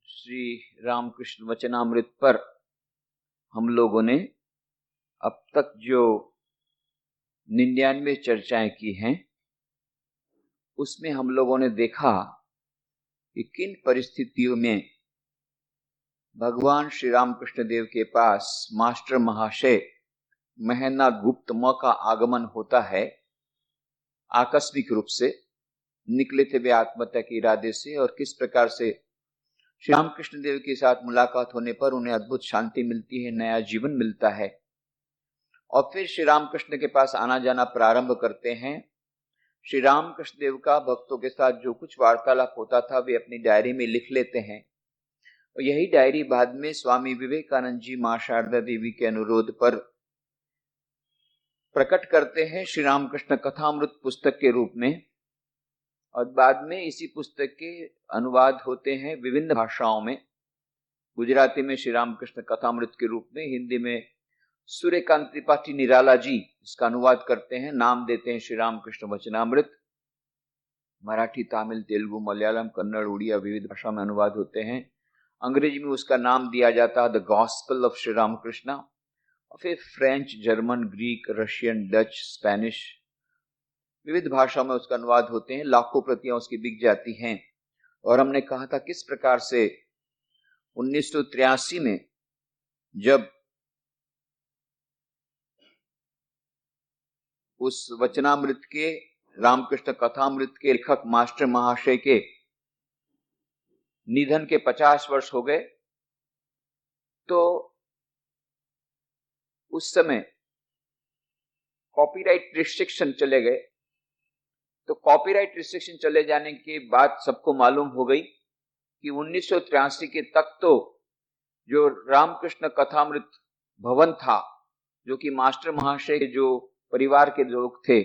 श्री रामकृष्ण वचनामृत पर हम लोगों ने अब तक जो 99 चर्चाएं की हैं, उसमें हम लोगों ने देखा कि किन परिस्थितियों में भगवान श्री रामकृष्ण देव के पास मास्टर महाशय महेंद्र गुप्त म का आगमन होता है। आकस्मिक रूप से निकले थे वे आत्महत्या के इरादे से, और किस प्रकार से श्री रामकृष्ण देव के साथ मुलाकात होने पर उन्हें अद्भुत शांति मिलती है, नया जीवन मिलता है, और फिर श्री रामकृष्ण के पास आना जाना प्रारंभ करते हैं। श्री रामकृष्ण देव का भक्तों के साथ जो कुछ वार्तालाप होता था वे अपनी डायरी में लिख लेते हैं, और यही डायरी बाद में स्वामी विवेकानंद जी मां शारदा देवी के अनुरोध पर प्रकट करते हैं श्री रामकृष्ण कथामृत पुस्तक के रूप में, और बाद में इसी पुस्तक के अनुवाद होते हैं विभिन्न भाषाओं में। गुजराती में श्री रामकृष्ण कथामृत के रूप में, हिंदी में सूर्यकांत त्रिपाठी निराला जी इसका अनुवाद करते हैं, नाम देते हैं श्री रामकृष्ण वचनामृत। मराठी, तमिल, तेलुगु, मलयालम, कन्नड़, उड़िया विविध भाषा में अनुवाद होते हैं। अंग्रेजी में उसका नाम दिया जाता है the gospel of Shri Ramakrishna, और फिर French, German, Greek, Russian, Dutch, Spanish विविध भाषाओं में उसका अनुवाद होते हैं। लाखों प्रतियां उसकी बिक जाती हैं। और हमने कहा था किस प्रकार से 1983 में जब उस वचनामृत के, रामकृष्ण कथामृत के लेखक मास्टर महाशय के निधन के 50 वर्ष हो गए, तो उस समय कॉपीराइट रिस्ट्रिक्शन चले गए। तो कॉपीराइट रिस्ट्रिक्शन चले जाने के बाद सबको मालूम हो गई कि 1983 के तक तो जो रामकृष्ण कथामृत भवन था, जो कि मास्टर महाशय के जो परिवार के लोग थे,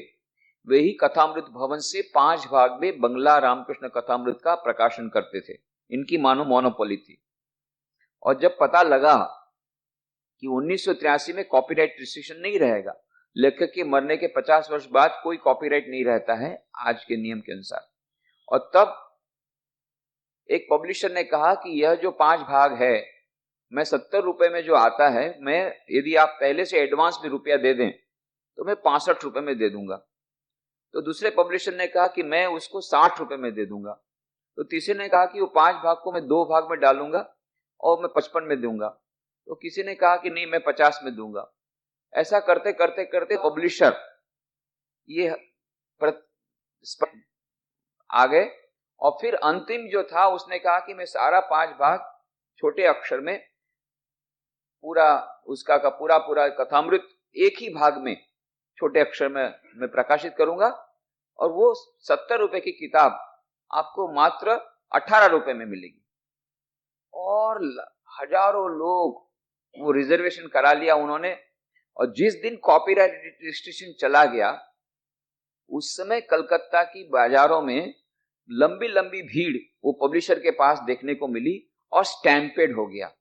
वे ही कथामृत भवन से 5 भाग में बंगला रामकृष्ण कथामृत का प्रकाशन करते थे। इनकी मानो मोनोपोली थी। और जब पता लगा कि 1983 में कॉपीराइट रिस्ट्रिक्शन नहीं रहेगा, लेखक के मरने के 50 वर्ष बाद कोई कॉपीराइट नहीं रहता है आज के नियम के अनुसार, और तब एक पब्लिशर ने कहा कि यह जो 5 भाग है, मैं 70 रुपए में जो आता है, मैं यदि आप पहले से एडवांस में रुपया दे दें तो मैं 65 रुपए में दे दूंगा। तो दूसरे पब्लिशर ने कहा कि मैं उसको 60 रुपए में दे दूंगा। तो तीसरे ने कहा कि वो 5 भाग को मैं 2 भाग में डालूंगा और मैं 55 में दूंगा। तो किसी ने कहा कि नहीं, मैं 50 में दूंगा। ऐसा करते करते करते पब्लिशर ये आ गए, और फिर अंतिम जो था उसने कहा कि मैं सारा 5 भाग छोटे अक्षर में पूरा उसका का पूरा पूरा कथामृत एक ही भाग में छोटे अक्षर में मैं प्रकाशित करूंगा, और वो 70 रुपए की किताब आपको मात्र 18 रुपए में मिलेगी। और हजारों लोग वो रिजर्वेशन करा लिया उन्होंने। और जिस दिन कॉपीराइट रिस्ट्रिक्शन चला गया, उस समय कलकत्ता की बाजारों में लंबी लंबी भीड़ वो पब्लिशर के पास देखने को मिली, और स्टैम्पेड हो गया।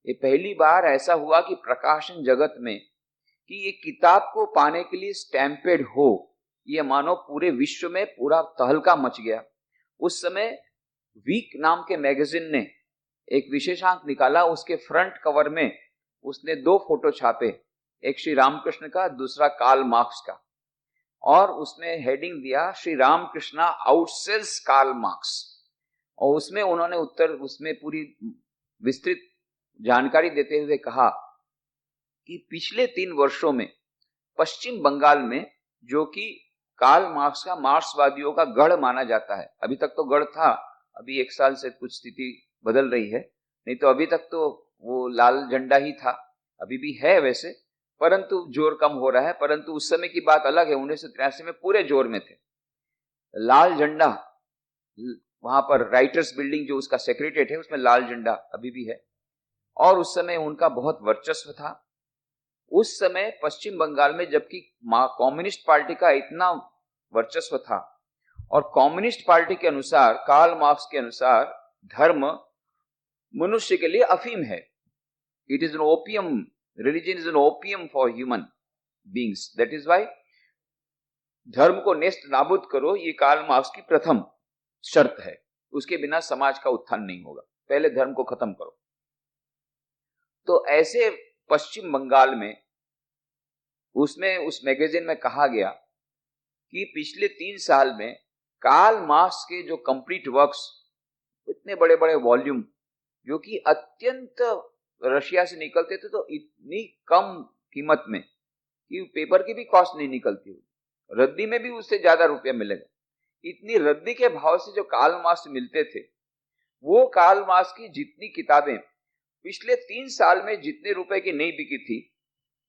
ये पहली बार ऐसा हुआ कि प्रकाशन जगत में कि ये किताब को पाने के लिए स्टैम्पेड हो, ये मानो पूरे विश्व में पूरा तहलका मच गया। उस समय वीक नाम के मैगजीन ने एक विशेषांक निकाला। उसके फ्रंट कवर में उसने 2 फोटो छापे, एक श्री रामकृष्ण का, दूसरा कार्ल मार्क्स का, और उसने हेडिंग दिया श्री रामकृष्ण आउटसेल्स कार्ल मार्क्स। और उसमें उन्होंने उसमें पूरी विस्तृत जानकारी देते हुए कहा कि पिछले 3 वर्षों में पश्चिम बंगाल में, जो कि कार्ल मार्क्स का मार्क्सवादियों का गढ़ माना जाता है, अभी तक तो गढ़ था, अभी 1 साल से कुछ स्थिति बदल रही है, नहीं तो अभी तक तो वो लाल झंडा ही था, अभी भी है वैसे, परंतु जोर कम हो रहा है। परंतु उस समय की बात अलग है, 1983 में पूरे जोर में थे। लाल झंडा, वहां पर राइटर्स बिल्डिंग जो उसका सेक्रेटरीट है, उसमें लाल झंडा अभी भी है, और उस समय उनका बहुत वर्चस्व था। उस समय पश्चिम बंगाल में जबकि कम्युनिस्ट पार्टी का इतना वर्चस्व था, और कम्युनिस्ट पार्टी के अनुसार, कार्ल मार्क्स के अनुसार, धर्म मनुष्य के लिए अफीम है। It is an opium, religion is an opium for human beings, that is why धर्म को नेस्त नाबूद करो, ये कार्ल मार्क्स की प्रथम शर्त है, उसके बिना समाज का उत्थान नहीं होगा। पहले धर्म को खत्म करो। तो ऐसे पश्चिम बंगाल में उसमें उस मैगजीन में कहा गया कि पिछले 3 साल में कार्ल मार्क्स के जो कंप्लीट वर्क्स, इतने बड़े बड़े वॉल्यूम जो कि अत्यंत रशिया से निकलते थे तो इतनी कम कीमत में कि पेपर की भी कॉस्ट नहीं निकलती, रद्दी में भी उससे ज्यादा रुपया मिलेगा, इतनी रद्दी के भाव से जो कार्ल मार्क्स मिलते थे, वो कार्ल मार्क्स की जितनी किताबें पिछले 3 साल में जितने रुपए की नहीं बिकी थी,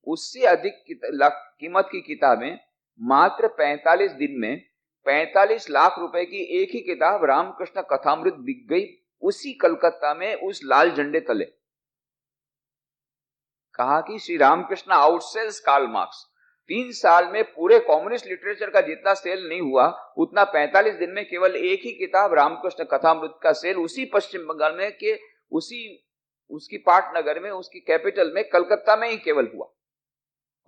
उससे अधिक कीमत की किताबें मात्र 45 दिन में 45 लाख रुपए की एक ही किताब रामकृष्ण कथामृत बिक गई, उसी कलकत्ता में उस लाल झंडे तले। कहा कि श्री रामकृष्ण आउटसेल्स कार्ल मार्क्स। 3 साल में पूरे कम्युनिस्ट लिटरेचर का जितना सेल नहीं हुआ, उतना 45 दिन में केवल एक ही किताब रामकृष्ण कथामृत का सेल उसी पश्चिम बंगाल में के उसकी पाटनगर में, उसकी कैपिटल में, कलकत्ता में ही केवल हुआ।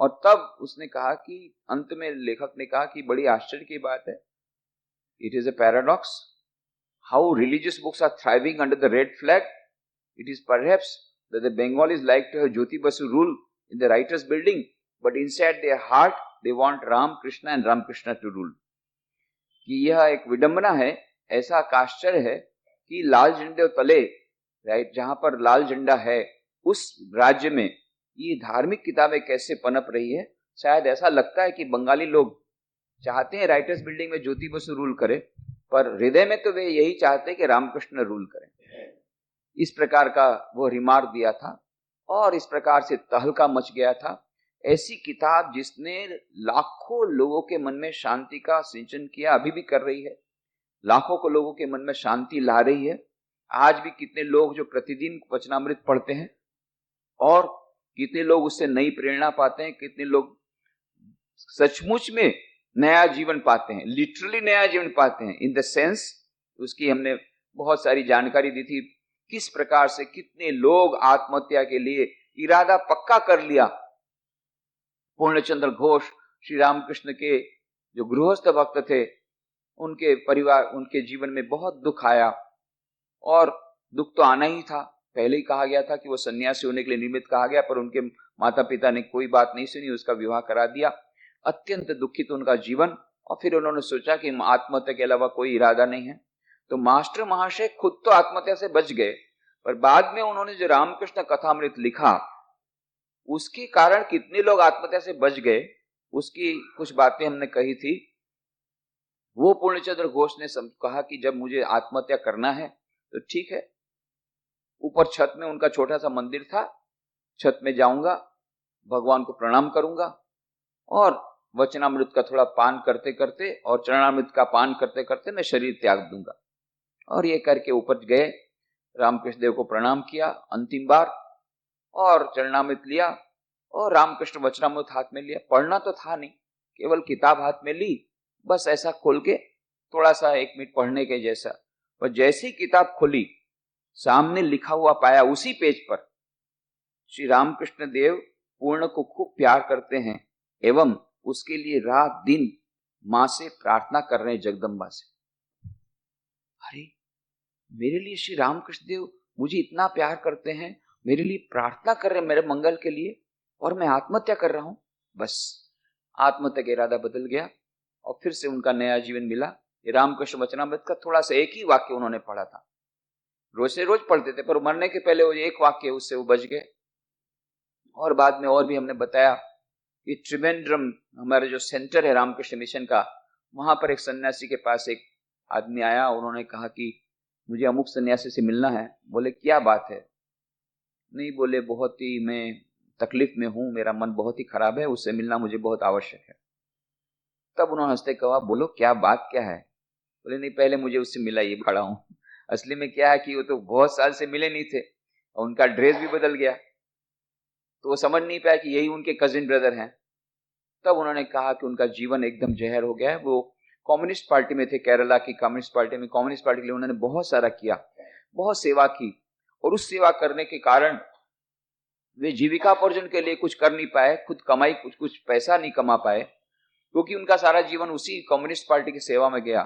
और तब उसने कहा कि अंत में लेखक ने कहा कि बड़ी आश्चर्य की बात है, it is a paradox how religious books are thriving under the red flag. It is perhaps that the Bengalis like to have Jyoti Basu rule in the writers building, but inside their heart they want Ram Krishna and Ram Krishna to rule। कि यह एक विडंबना है, ऐसा आश्चर्य है कि लाल झंडे तले, राइट, जहां पर लाल झंडा है उस राज्य में ये धार्मिक किताबें कैसे पनप रही है। शायद ऐसा लगता है कि बंगाली लोग चाहते हैं राइटर्स बिल्डिंग में ज्योति बसु रूल करे, पर हृदय में तो वे यही चाहते हैं कि रामकृष्ण रूल करें। इस प्रकार का वो रिमार्क दिया था और इस प्रकार से तहलका मच गया था। ऐसी किताब जिसने लाखों लोगों के मन में शांति का सिंचन किया, अभी भी कर रही है, लाखों को लोगों के मन में शांति ला रही है। आज भी कितने लोग जो प्रतिदिन वचनामृत पढ़ते हैं और कितने लोग उससे नई प्रेरणा पाते हैं, कितने लोग सचमुच में नया जीवन पाते हैं, लिटरली नया जीवन पाते हैं। इन द सेंस उसकी हमने बहुत सारी जानकारी दी थी, किस प्रकार से कितने लोग आत्महत्या के लिए इरादा पक्का कर लिया। पूर्णचंद्र घोष, श्री रामकृष्ण के जो गृहस्थ भक्त थे, उनके परिवार, उनके जीवन में बहुत दुख आया और दुख तो आना ही था। पहले ही कहा गया था कि वो सन्यासी होने के लिए निमित्त कहा गया, पर उनके माता पिता ने कोई बात नहीं सुनी, उसका विवाह करा दिया। अत्यंत दुखित उनका जीवन, और फिर उन्होंने सोचा कि आत्महत्या के अलावा कोई इरादा नहीं है। तो मास्टर महाशय खुद तो आत्महत्या से बच गए, पर बाद में उन्होंने जो रामकृष्ण कथामृत लिखा उसके कारण कितने लोग आत्महत्या से बच गए, उसकी कुछ बातें हमने कही थी। वो पूर्णचंद्र घोष ने कहा कि जब मुझे आत्महत्या करना है तो ठीक है, ऊपर छत में उनका छोटा सा मंदिर था, छत में जाऊंगा, भगवान को प्रणाम करूंगा और वचनामृत का थोड़ा पान करते करते और चरणामृत का पान करते करते मैं शरीर त्याग दूंगा। और ये करके ऊपर गए, रामकृष्ण देव को प्रणाम किया अंतिम बार और चरणामृत लिया और रामकृष्ण वचनामृत हाथ में लिया। पढ़ना तो था नहीं, केवल किताब हाथ में ली, बस ऐसा खोल के थोड़ा सा 1 मिनट पढ़ने के जैसा। पर जैसी किताब खोली, सामने लिखा हुआ पाया उसी पेज पर, श्री रामकृष्ण देव पूर्ण को खूब प्यार करते हैं एवं उसके लिए रात दिन मां से प्रार्थना कर रहे हैं, जगदम्बा से। अरे, मेरे लिए श्री रामकृष्ण देव मुझे इतना प्यार करते हैं, मेरे लिए प्रार्थना कर रहे हैं मेरे मंगल के लिए, और मैं आत्महत्या कर रहा हूं। बस आत्महत्या का इरादा बदल गया और फिर से उनका नया जीवन मिला। रामकृष्ण वचनामृत का थोड़ा सा एक ही वाक्य उन्होंने पढ़ा था, रोज से रोज पढ़ते थे, पर मरने के पहले वो एक वाक्य उससे वो बच गए। और बाद में और भी हमने बताया कि त्रिवेंद्रम हमारा जो सेंटर है रामकृष्ण मिशन का, वहां पर एक सन्यासी के पास एक आदमी आया, उन्होंने कहा कि मुझे अमुक सन्यासी से मिलना है। बोले क्या बात है? नहीं, बोले बहुत ही मैं तकलीफ में हूं, मेरा मन बहुत ही खराब है, उससे मिलना मुझे बहुत आवश्यक है। तब उन्होंने हंसते कहा, बोलो क्या बात क्या है? बोले नहीं, पहले मुझे उससे मिलाइए, खड़ा हूं। असली में क्या है कि वो तो बहुत साल से मिले नहीं थे और उनका ड्रेस भी बदल गया, तो वो समझ नहीं पाया कि यही उनके कजिन ब्रदर हैं। तब उन्होंने कहा कि उनका जीवन एकदम जहर हो गया है। वो कम्युनिस्ट पार्टी में थे, केरला की कम्युनिस्ट पार्टी में, कम्युनिस्ट पार्टी के लिए उन्होंने बहुत सारा किया, बहुत सेवा की, और उस सेवा करने के कारण वे जीविकापार्जन के लिए कुछ कर नहीं पाए, खुद कमाई कुछ पैसा नहीं कमा पाए, क्योंकि उनका सारा जीवन उसी कम्युनिस्ट पार्टी की सेवा में गया।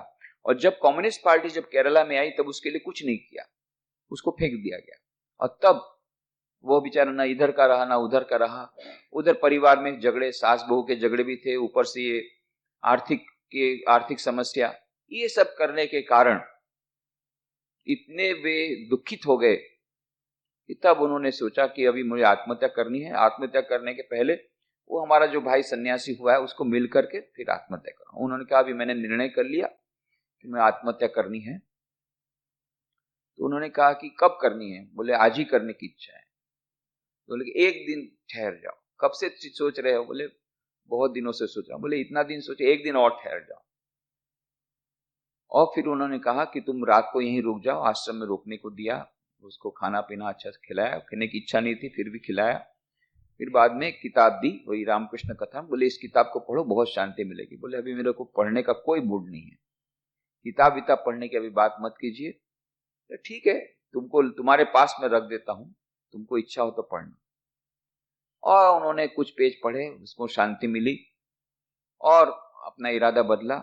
और जब कम्युनिस्ट पार्टी जब केरला में आई तब उसके लिए कुछ नहीं किया, उसको फेंक दिया गया। और तब वो बेचारा ना इधर का रहा ना उधर का रहा। उधर परिवार में झगड़े, सास बहू के झगड़े भी थे, ऊपर से ये आर्थिक समस्या, ये सब करने के कारण इतने वे दुखित हो गए कि तब उन्होंने सोचा कि अभी मुझे आत्महत्या करनी है। आत्महत्या करने के पहले वो हमारा जो भाई सन्यासी हुआ है उसको मिल करके फिर आत्महत्या करूं। उन्होंने कहा अभी मैंने निर्णय कर लिया कि मैं आत्महत्या करनी है। तो उन्होंने कहा कि कब करनी है? बोले आज ही करने की इच्छा है। बोले कि एक दिन ठहर जाओ। कब से सोच रहे हो? बोले बहुत दिनों से सोच रहा हूं। बोले इतना दिन सोचे, एक दिन और ठहर जाओ। और फिर उन्होंने कहा कि तुम रात को यहीं रुक जाओ। आश्रम में रोकने को दिया, उसको खाना पीना अच्छा से खिलाया, खाने की इच्छा नहीं थी फिर भी खिलाया। फिर बाद में किताब दी, वही रामकृष्ण कथा। बोले इस किताब को पढ़ो, बहुत शांति मिलेगी। बोले अभी मेरे को पढ़ने का कोई मूड नहीं है, किताब विताब पढ़ने की अभी बात मत कीजिए। तो ठीक है, तुमको तुम्हारे पास में रख देता हूं, तुमको इच्छा हो तो पढ़ना। और उन्होंने कुछ पेज पढ़े, उसको शांति मिली और अपना इरादा बदला।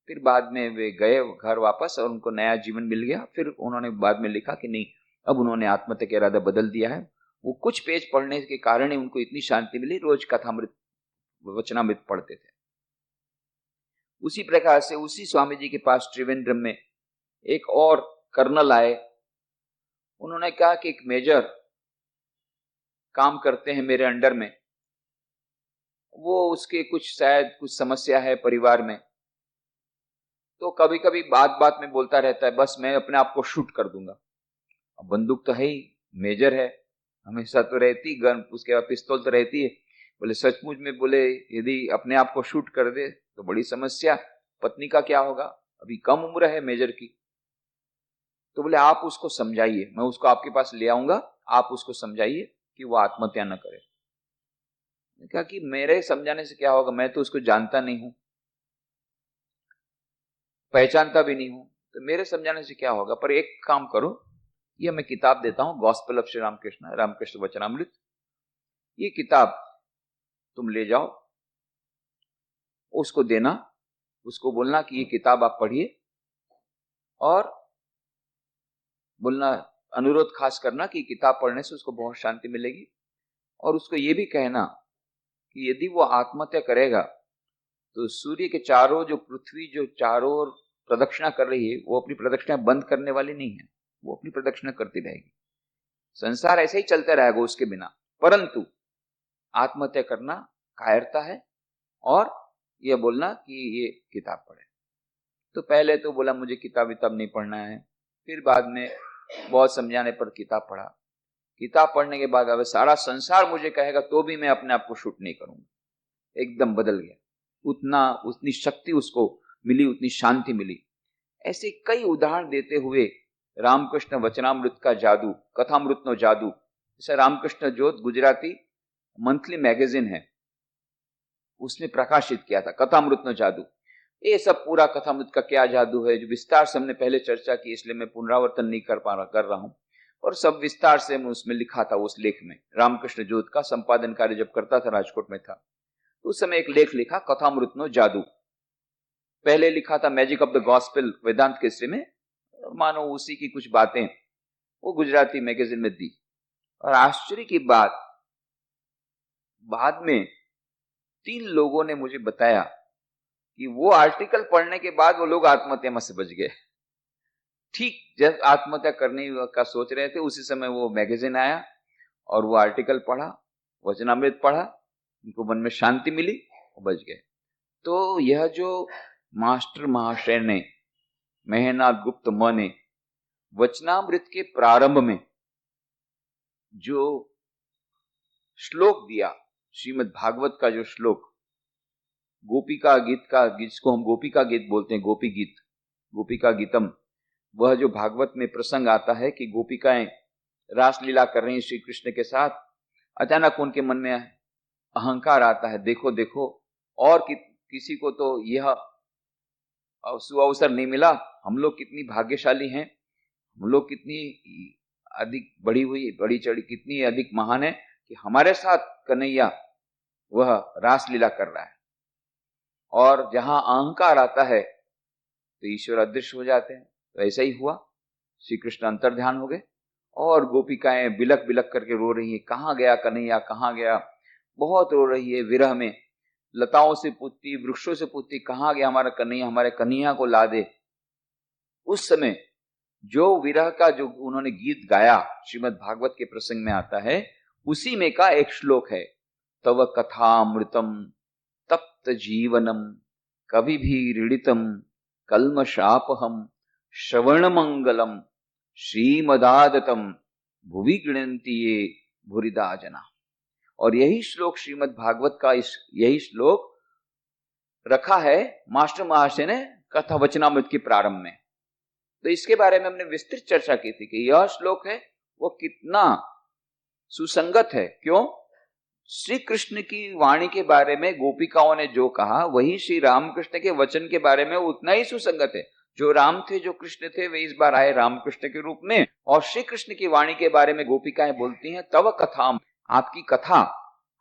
फिर बाद में वे गए घर वापस और उनको नया जीवन मिल गया। फिर उन्होंने बाद में लिखा कि नहीं, अब उन्होंने आत्महत्या का इरादा बदल दिया है। वो कुछ पेज पढ़ने के कारण ही उनको इतनी शांति मिली, रोज कथामृत वचनामृत पढ़ते थे। उसी प्रकार से उसी स्वामी जी के पास त्रिवेंद्रम में एक और कर्नल आए। उन्होंने कहा कि एक मेजर काम करते हैं मेरे अंडर में, वो उसके कुछ शायद कुछ समस्या है परिवार में, तो कभी कभी बात बात में बोलता रहता है बस मैं अपने आप को शूट कर दूंगा। अब बंदूक तो है ही, मेजर है, हमेशा तो रहती, गन उसके बाद पिस्तौल तो रहती है। बोले सचमुच में, बोले यदि अपने आप को शूट कर दे तो बड़ी समस्या, पत्नी का क्या होगा, अभी कम उम्र है मेजर की। तो बोले आप उसको समझाइए, मैं उसको आपके पास ले आऊंगा, आप उसको समझाइए कि वो आत्महत्या न करे। कहा कि मेरे समझाने से क्या होगा, मैं तो उसको जानता नहीं हूं, पहचानता भी नहीं हूं, तो मेरे समझाने से क्या होगा। पर एक काम करो, ये मैं किताब देता हूं, गॉस्पेल ऑफ श्री रामकृष्ण, रामकृष्ण वचनामृत, ये किताब तुम ले जाओ, उसको देना, उसको बोलना कि ये किताब आप पढ़िए, और बोलना, अनुरोध खास करना कि किताब पढ़ने से उसको बहुत शांति मिलेगी। और उसको ये भी कहना कि यदि वो आत्महत्या करेगा तो सूर्य के चारों, जो पृथ्वी जो चारों ओर प्रदक्षिणा कर रही है, वो अपनी प्रदक्षिणा बंद करने वाली नहीं है, वो अपनी प्रदक्षिणा करती रहेगी। संसार ऐसे ही चलता रहेगा उसके बिना, परंतु आत्महत्या करना कायरता है। और यह बोलना कि ये किताब पढ़े। तो पहले तो बोला मुझे किताब विताब नहीं पढ़ना है, फिर बाद में बहुत समझाने पर किताब पढ़ा। किताब पढ़ने के बाद अब सारा संसार मुझे कहेगा तो भी मैं अपने आप को शूट नहीं करूंगा। एकदम बदल गया, उतनी शक्ति उसको मिली, उतनी शांति मिली। ऐसे कई उदाहरण देते हुए रामकृष्ण वचनामृत का जादू, कथामृतनो जादू, जैसे रामकृष्ण ज्योत गुजराती मंथली मैगजीन है, उसने प्रकाशित किया था कथामृतनो जादू। ये सब पूरा कथामृत का क्या जादू है, जो विस्तार से हमने पहले चर्चा की, इसलिए मैं पुनरावर्तन नहीं कर रहा हूं। और सब विस्तार से मैं उसमें लिखा था, उस लेख में रामकृष्ण ज्योत का संपादन कार्य जब करता था, राजकोट में था, तो उस समय एक लेख लिखा कथामृतनो जादू। पहले लिखा था मैजिक ऑफ द गॉस्पेल वेदांत केसरी में, मानो उसी की कुछ बातें वो गुजराती मैगजीन में दी। और आश्चर्य की बात, बाद में 3 लोगों ने मुझे बताया कि वो आर्टिकल पढ़ने के बाद वो लोग आत्महत्या में से बच गए। ठीक जब आत्महत्या करने का सोच रहे थे, उसी समय वो मैगजीन आया और वो आर्टिकल पढ़ा, वचनामृत पढ़ा, उनको मन में शांति मिली, वो बच गए। तो यह जो मास्टर महाशय ने, महेनाथ गुप्त म ने वचनामृत के प्रारंभ में जो श्लोक दिया, श्रीमद् भागवत का जो श्लोक, गोपिका गीत का, जिसको हम गोपिका गीत बोलते हैं, गोपी गीत, गोपिका गीतम, वह जो भागवत में प्रसंग आता है कि गोपिकाएं रासलीला कर रही हैं श्री कृष्ण के साथ, अचानक उनके मन में अहंकार आता है, देखो देखो, और किसी को तो यह सुअवसर नहीं मिला, हम लोग कितनी भाग्यशाली हैं, हम लोग कितनी अधिक बड़ी चढ़ी, कितनी अधिक महान है कि हमारे साथ कन्हैया वह रासलीला कर रहा है। और जहां अहंकार आता है तो ईश्वर अदृश्य हो जाते हैं। तो ऐसा ही हुआ, श्री कृष्ण अंतर्ध्यान हो गए और गोपिकाएं बिलक बिलक करके रो रही है, कहाँ गया कन्हैया, कहाँ गया। बहुत रो रही है विरह में, लताओं से पूछती, वृक्षों से पूछती, कहाँ गया हमारा कन्हैया, हमारे कन्हैया को ला दे। उस समय जो विरह का जो उन्होंने गीत गाया श्रीमद् भागवत के प्रसंग में आता है, उसी में का एक श्लोक है, तव कथामृतम तप्त जीवनम कवि भी ऋणितम कल्मषापहम श्रवण मंगलम श्रीमदादतम भुवि गृणन्ति ये भूरिदा जना। और यही श्लोक श्रीमद् भागवत का यही श्लोक रखा है मास्टर महाशय ने कथा वचनामृत के प्रारंभ में। तो इसके बारे में हमने विस्तृत चर्चा की थी कि यह श्लोक है वो कितना सुसंगत है। क्यों? श्री कृष्ण की वाणी के बारे में गोपिकाओं ने जो कहा वही श्री रामकृष्ण के वचन के बारे में उतना ही सुसंगत है। जो राम थे, जो कृष्ण थे, वे इस बार आए रामकृष्ण के रूप में, और श्री कृष्ण की वाणी के बारे में गोपिकाएं बोलती हैं, तव कथाम, आपकी कथा,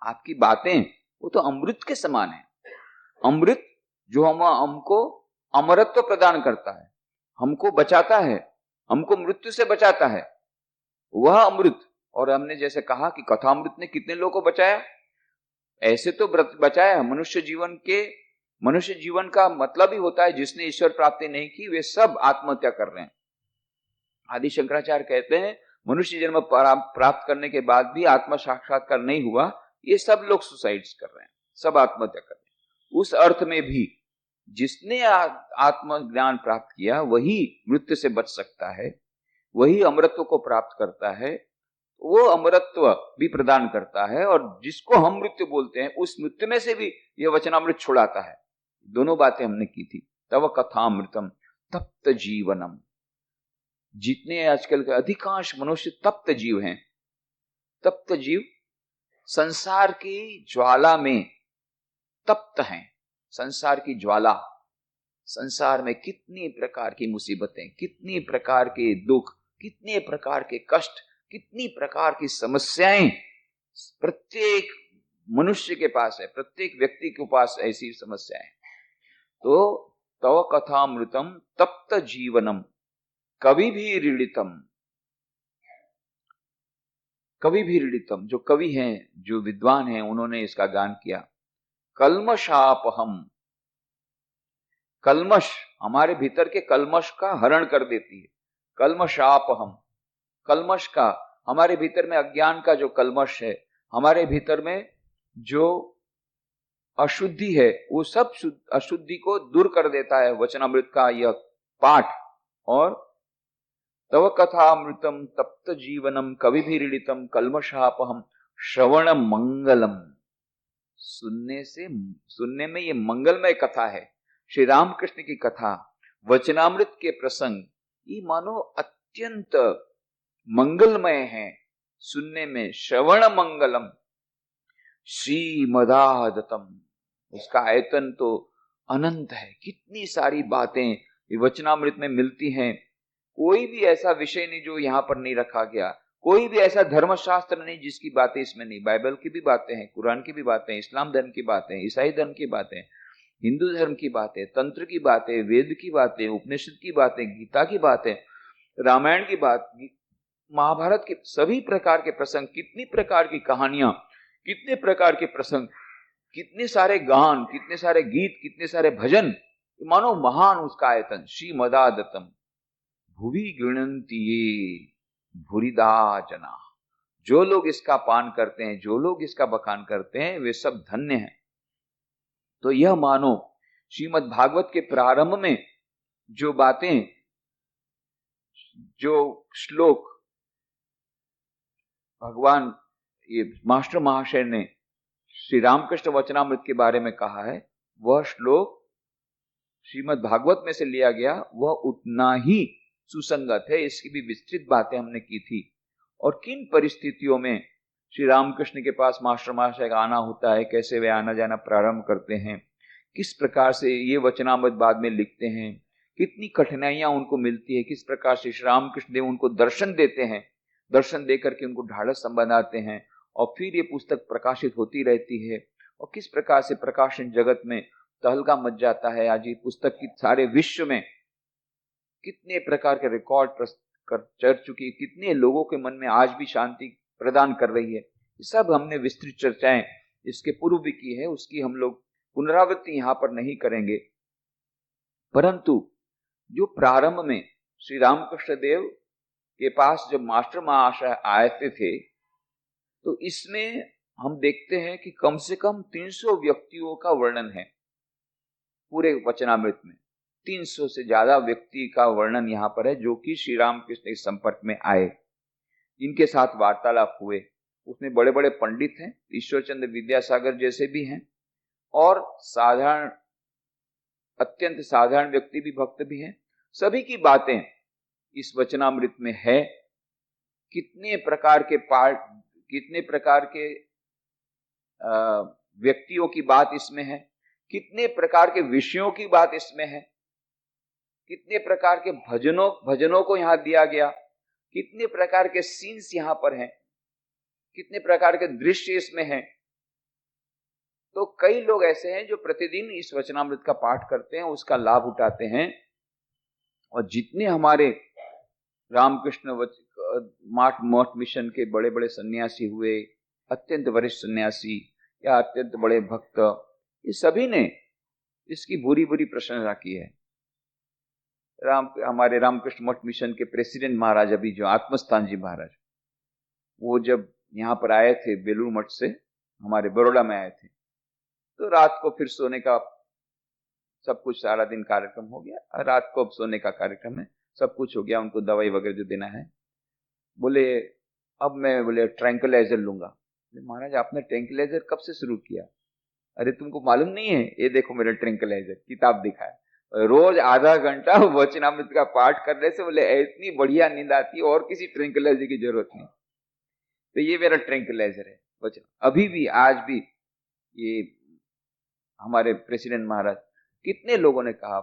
आपकी बातें वो तो अमृत के समान है। अमृत जो हमको अमरत्व प्रदान करता है, हमको बचाता है, हमको मृत्यु से बचाता है, वह अमृत। और हमने जैसे कहा कि कथामृत ने कितने लोगों को बचाया, ऐसे तो बचाया। मनुष्य जीवन का मतलब ही होता है जिसने ईश्वर प्राप्ति नहीं की वे सब आत्महत्या कर रहे हैं। आदि शंकराचार्य कहते हैं मनुष्य जन्म प्राप्त करने के बाद भी आत्म साक्षात्कार नहीं हुआ, ये सब लोग सुसाइड्स कर रहे हैं, सब आत्महत्या कर रहे हैं। उस अर्थ में भी जिसने आत्मज्ञान प्राप्त किया वही मृत्यु से बच सकता है, वही अमरत्व को प्राप्त करता है, वो अमरत्व भी प्रदान करता है। और जिसको हम मृत्यु बोलते हैं उस मृत्यु में से भी यह वचनामृत छुड़ाता है। दोनों बातें हमने की थी। तव कथामृतम तप्त जीवनम। जितने आजकल के अधिकांश मनुष्य तप्त जीव हैं, तप्त जीव संसार की ज्वाला में तप्त हैं। संसार की ज्वाला, संसार में कितनी प्रकार की मुसीबतें, कितनी प्रकार के दुख, कितने प्रकार के कष्ट, कितनी प्रकार की समस्याएं प्रत्येक मनुष्य के पास है, प्रत्येक व्यक्ति के पास ऐसी समस्याएं। तो तव कथामृतम तप्त जीवनम कवि भी ऋणितम। कवि भी ऋणितम, जो कवि हैं, जो विद्वान हैं, उन्होंने इसका गान किया। कल्मषापहम, कल्मश हमारे भीतर के कल्मश का हरण कर देती है। कल्मषापहम, कल्मश का, हमारे भीतर में अज्ञान का जो कल्मश है, हमारे भीतर में जो अशुद्धि है, वो सब अशुद्धि को दूर कर देता है वचनामृत का यह पाठ। और तव कथामृतम तप्त जीवनम कवि भी ऋणितम कल्मषापहम श्रवण मंगलम। सुनने में ये मंगलमय कथा है। श्री रामकृष्ण की कथा, वचनामृत के प्रसंग, ये मानो अत्यंत मंगलमय है सुनने में। श्रवण मंगलम श्रीमदादतम, उसका आयतन तो अनंत है। कितनी सारी बातें वचनामृत में मिलती हैं। कोई भी ऐसा विषय नहीं जो यहाँ पर नहीं रखा गया, कोई भी ऐसा धर्मशास्त्र नहीं जिसकी बातें इसमें नहीं। बाइबल की भी बातें हैं, कुरान की भी बातें, इस्लाम धर्म की बातें, ईसाई धर्म की बातें, हिंदू धर्म की बातें, तंत्र की बातें, वेद की बातें, उपनिषद की बातें, गीता की बातें, रामायण की बात, महाभारत के सभी प्रकार के प्रसंग, कितनी प्रकार की कहानियां, कितने प्रकार के प्रसंग, कितने सारे गान, कितने सारे गीत, कितने सारे भजन, मानो महान उसका आयतन। श्रीमदादतम भुवि गृणन्ति ये भूरिदा जना। जो लोग इसका पान करते हैं, जो लोग इसका बखान करते हैं, वे सब धन्य हैं। तो यह मानो श्रीमद् भागवत के प्रारंभ में जो बातें, जो श्लोक भगवान ये मास्टर महाशय ने श्री रामकृष्ण वचनामृत के बारे में कहा है, वह श्लोक श्रीमद् भागवत में से लिया गया, वह उतना ही सुसंगत है। इसकी भी विस्तृत बातें हमने की थी। और किन परिस्थितियों में श्री रामकृष्ण के पास मास्टर महाशय का आना होता है, कैसे वे आना जाना प्रारंभ करते हैं, किस प्रकार से ये वचनामृत बाद में लिखते हैं, कितनी कठिनाइयां उनको मिलती है, किस प्रकार से श्री रामकृष्ण देव उनको दर्शन देते हैं, दर्शन देकर के उनको ढाढ़स बनाते हैं, और फिर ये पुस्तक प्रकाशित होती रहती है। और किस प्रकार से प्रकाशन जगत में तहलका मच जाता है। आज ये पुस्तक की सारे विश्व में कितने प्रकार के रिकॉर्ड कर चुकी है, कितने लोगों के मन में आज भी शांति प्रदान कर रही है। सब हमने विस्तृत चर्चाएं इसके पूर्व भी की है, उसकी हम लोग पुनरावृत्ति यहां पर नहीं करेंगे। परंतु जो प्रारंभ में श्री रामकृष्ण देव के पास जब मास्टर महाशय आए थे, तो इसमें हम देखते हैं कि कम से कम 300 व्यक्तियों का वर्णन है पूरे वचनामृत में। 300 से ज्यादा व्यक्ति का वर्णन यहाँ पर है जो कि श्री रामकृष्ण के संपर्क में आए, इनके साथ वार्तालाप हुए। उसमें बड़े बड़े पंडित हैं, ईश्वरचंद्र विद्यासागर जैसे भी हैं, और साधारण, अत्यंत साधारण व्यक्ति भी, भक्त भी हैं। सभी की बातें इस वचनामृत में है। कितने प्रकार के पाठ, कितने प्रकार के व्यक्तियों की बात इसमें है, कितने प्रकार के विषयों की बात इसमें है, कितने प्रकार के भजनों को यहां दिया गया, कितने प्रकार के सीन्स यहां पर हैं, कितने प्रकार के दृश्य इसमें हैं। तो कई लोग ऐसे हैं जो प्रतिदिन इस वचनामृत का पाठ करते हैं, उसका लाभ उठाते हैं। और जितने हमारे रामकृष्ण मठ मिशन के बड़े बड़े सन्यासी हुए, अत्यंत वरिष्ठ सन्यासी या अत्यंत बड़े भक्त, ये सभी ने इसकी बुरी बुरी प्रशंसा की है। हमारे रामकृष्ण मठ मिशन के प्रेसिडेंट महाराज, अभी जो आत्मस्थान जी महाराज, वो जब यहाँ पर आए थे बेलूर मठ से, हमारे बड़ौदा में आए थे, तो रात को फिर सोने का सब कुछ, सारा दिन कार्यक्रम हो गया, रात को अब सोने का कार्यक्रम है, सब कुछ हो गया, उनको दवाई वगैरह जो देना है। बोले अब मैं, बोले ट्रैंक्विलाइजर लूंगा। महाराज आपने ट्रैंक्विलाइजर कब से शुरू किया? अरे तुमको मालूम नहीं है, ये देखो मेरा ट्रैंक्विलाइजर, किताब दिखाया। रोज आधा घंटा वचनामृत का पाठ करने से बोले इतनी बढ़िया नींद आती है, और किसी ट्रैंक्विलाइजर की जरूरत नहीं। तो ये मेरा ट्रैंक्विलाइजर है वचन। अभी भी, आज भी ये हमारे प्रेसिडेंट महाराज, कितने लोगों ने कहा,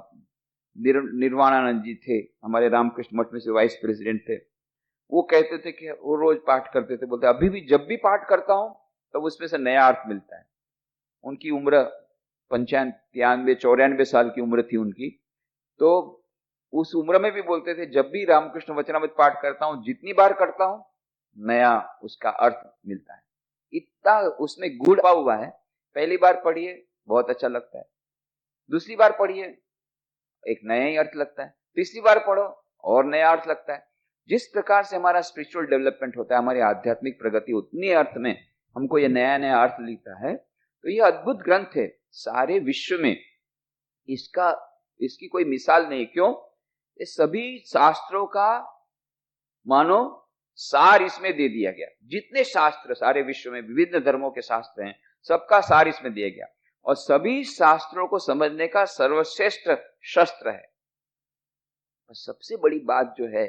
निर्वाणानंद जी थे हमारे रामकृष्ण मठ में से वाइस प्रेसिडेंट थे, वो कहते थे कि वो रोज पाठ करते थे, बोलते अभी भी जब भी पाठ करता हूं तब तो उसमें से नया अर्थ मिलता है। उनकी उम्र 95-94 साल की उम्र थी उनकी, तो उस उम्र में भी बोलते थे जब भी रामकृष्ण वचनामृत पाठ करता हूं, जितनी बार करता हूं, नया उसका अर्थ मिलता है। इतना उसमें गुण हुआ है। पहली बार पढ़िए बहुत अच्छा लगता है, दूसरी बार पढ़िए एक नया ही अर्थ लगता है, तीसरी बार पढ़ो और नया अर्थ लगता है। जिस प्रकार से हमारा स्पिरिचुअल डेवलपमेंट होता है, हमारी आध्यात्मिक प्रगति, उतनी अर्थ में हमको ये नया नया अर्थ लिखता है। तो ये अद्भुत ग्रंथ है, सारे विश्व में इसकी कोई मिसाल नहीं। क्यों? ये सभी शास्त्रों का मानो सार इसमें दे दिया गया। जितने शास्त्र सारे विश्व में, विभिन्न धर्मों के शास्त्र हैं, सबका सार इसमें दिया गया, और सभी शास्त्रों को समझने का सर्वश्रेष्ठ शस्त्र है। और सबसे बड़ी बात जो है,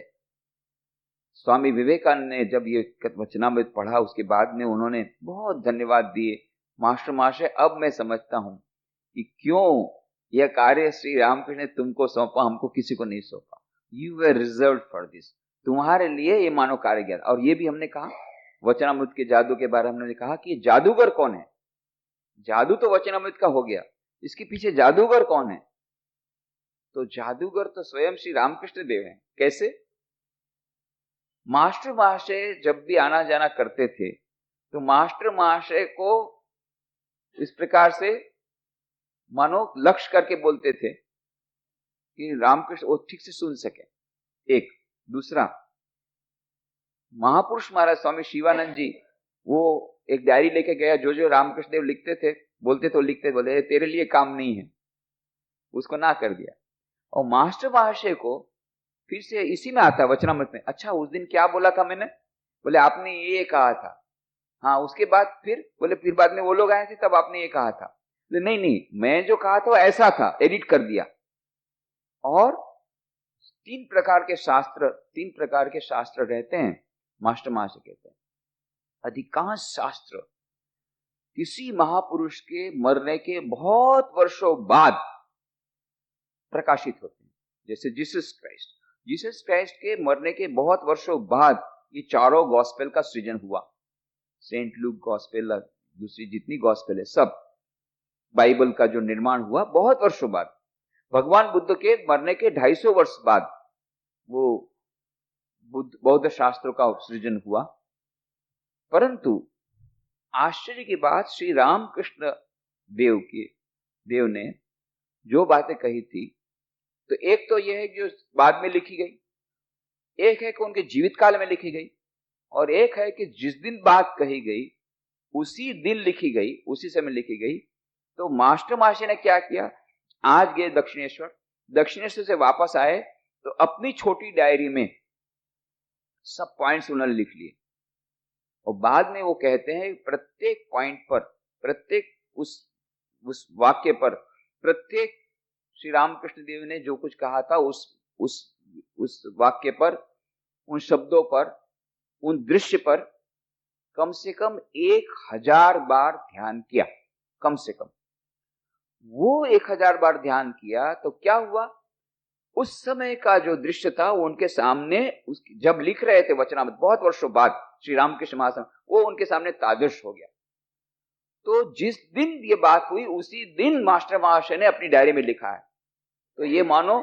स्वामी विवेकानंद ने जब ये वचनामृत पढ़ा, उसके बाद में उन्होंने बहुत धन्यवाद दिए। मास्टर महाशय, अब मैं समझता हूं कि क्यों यह कार्य श्री रामकृष्ण ने तुमको सौंपा, हमको किसी को नहीं सौंपा। You were reserve for this, तुम्हारे लिए ये मानव कार्य किया। और ये भी हमने कहा वचनामृत के जादू के बारे में, हमने कहा कि जादूगर कौन है। जादू तो वचनामृत का हो गया, इसके पीछे जादूगर कौन है? तो जादूगर तो स्वयं श्री रामकृष्ण देव हैं। कैसे? मास्टर महाशय जब भी आना जाना करते थे, तो मास्टर महाशय को इस प्रकार से मानो लक्ष्य करके बोलते थे कि रामकृष्ण वो ठीक से सुन सके। एक दूसरा, महापुरुष महाराज स्वामी शिवानंद जी, वो एक डायरी लेके गया, जो जो रामकृष्ण देव लिखते थे, बोलते तो लिखते, बोले तेरे लिए काम नहीं है, उसको ना कर दिया। और मास्टर महाशय को फिर से इसी में आता वचनामृत में, अच्छा उस दिन क्या बोला था मैंने? बोले आपने ये कहा था। हाँ, उसके बाद फिर बोले फिर बाद में वो लोग आए थे तब आपने ये कहा था। बोले नहीं नहीं, मैं जो कहा था वो ऐसा था, एडिट कर दिया। और तीन प्रकार के शास्त्र रहते हैं, मास्टर महाशय कहते हैं। अधिकांश शास्त्र किसी महापुरुष के मरने के बहुत वर्षों बाद प्रकाशित होते हैं। जैसे जीसस क्राइस्ट के मरने के बहुत वर्षों बाद ये चारों गॉस्पेल का सृजन हुआ। सेंट लूक गॉस्पेल, दूसरी जितनी गॉस्पेल है, सब बाइबल का जो निर्माण हुआ बहुत वर्षों बाद। भगवान बुद्ध के मरने के 250 वर्ष बाद वो बौद्ध शास्त्रों का सृजन हुआ। परंतु आश्चर्य की बात, श्री रामकृष्ण देव ने जो बातें कही थी, तो एक तो यह है जो बाद में लिखी गई, एक है कि उनके जीवित काल में लिखी गई, और एक है कि जिस दिन बात कही गई उसी दिन लिखी गई, उसी समय लिखी गई। तो मास्टर माशे ने क्या किया, आज गए दक्षिणेश्वर से वापस आए तो अपनी छोटी डायरी में सब पॉइंट्स उन्होंने लिख लिए, और बाद में वो कहते हैं प्रत्येक पॉइंट पर, प्रत्येक उस वाक्य पर, प्रत्येक श्री रामकृष्ण देव ने जो कुछ कहा था उस वाक्य पर, उन शब्दों पर, उन दृश्य पर कम से कम 1000 बार ध्यान किया। कम से कम वो 1000 बार ध्यान किया तो क्या हुआ, उस समय का जो दृश्य था वो उनके सामने, जब लिख रहे थे वचनामृत बहुत वर्षों बाद श्री रामकृष्ण महाशय, वो उनके सामने तादृश हो गया। तो जिस दिन ये बात हुई उसी दिन मास्टर महाशय ने अपनी डायरी में लिखा है। तो ये मानो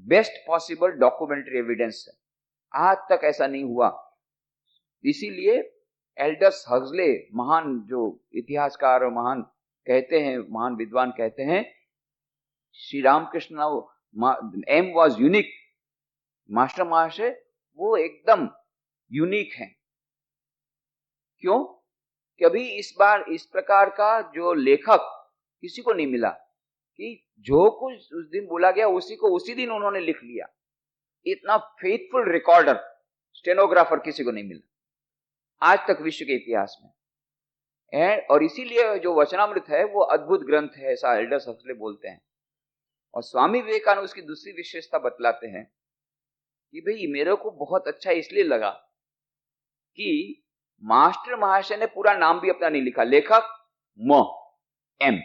बेस्ट पॉसिबल डॉक्यूमेंट्री एविडेंस है, आज तक ऐसा नहीं हुआ। इसीलिए एल्डर्स हक्सले, महान जो इतिहासकार और महान कहते हैं, महान विद्वान कहते हैं, Shri Ramakrishna M was unique, master महाशय वो एकदम यूनिक है। क्यों? कभी इस बार इस प्रकार का जो लेखक किसी को नहीं मिला कि जो कुछ उस दिन बोला गया उसी को उसी दिन उन्होंने लिख लिया। इतना फेथफुल रिकॉर्डर, स्टेनोग्राफर किसी को नहीं मिला आज तक विश्व के इतिहास में। और इसीलिए जो वचनामृत है वो अद्भुत ग्रंथ है, ऐसा एल्डर्स हक्सले बोलते हैं। और स्वामी विवेकानंद उसकी दूसरी विशेषता बतलाते हैं कि भाई मेरे को बहुत अच्छा इसलिए लगा कि मास्टर महाशय ने पूरा नाम भी अपना नहीं लिखा, लेखक एम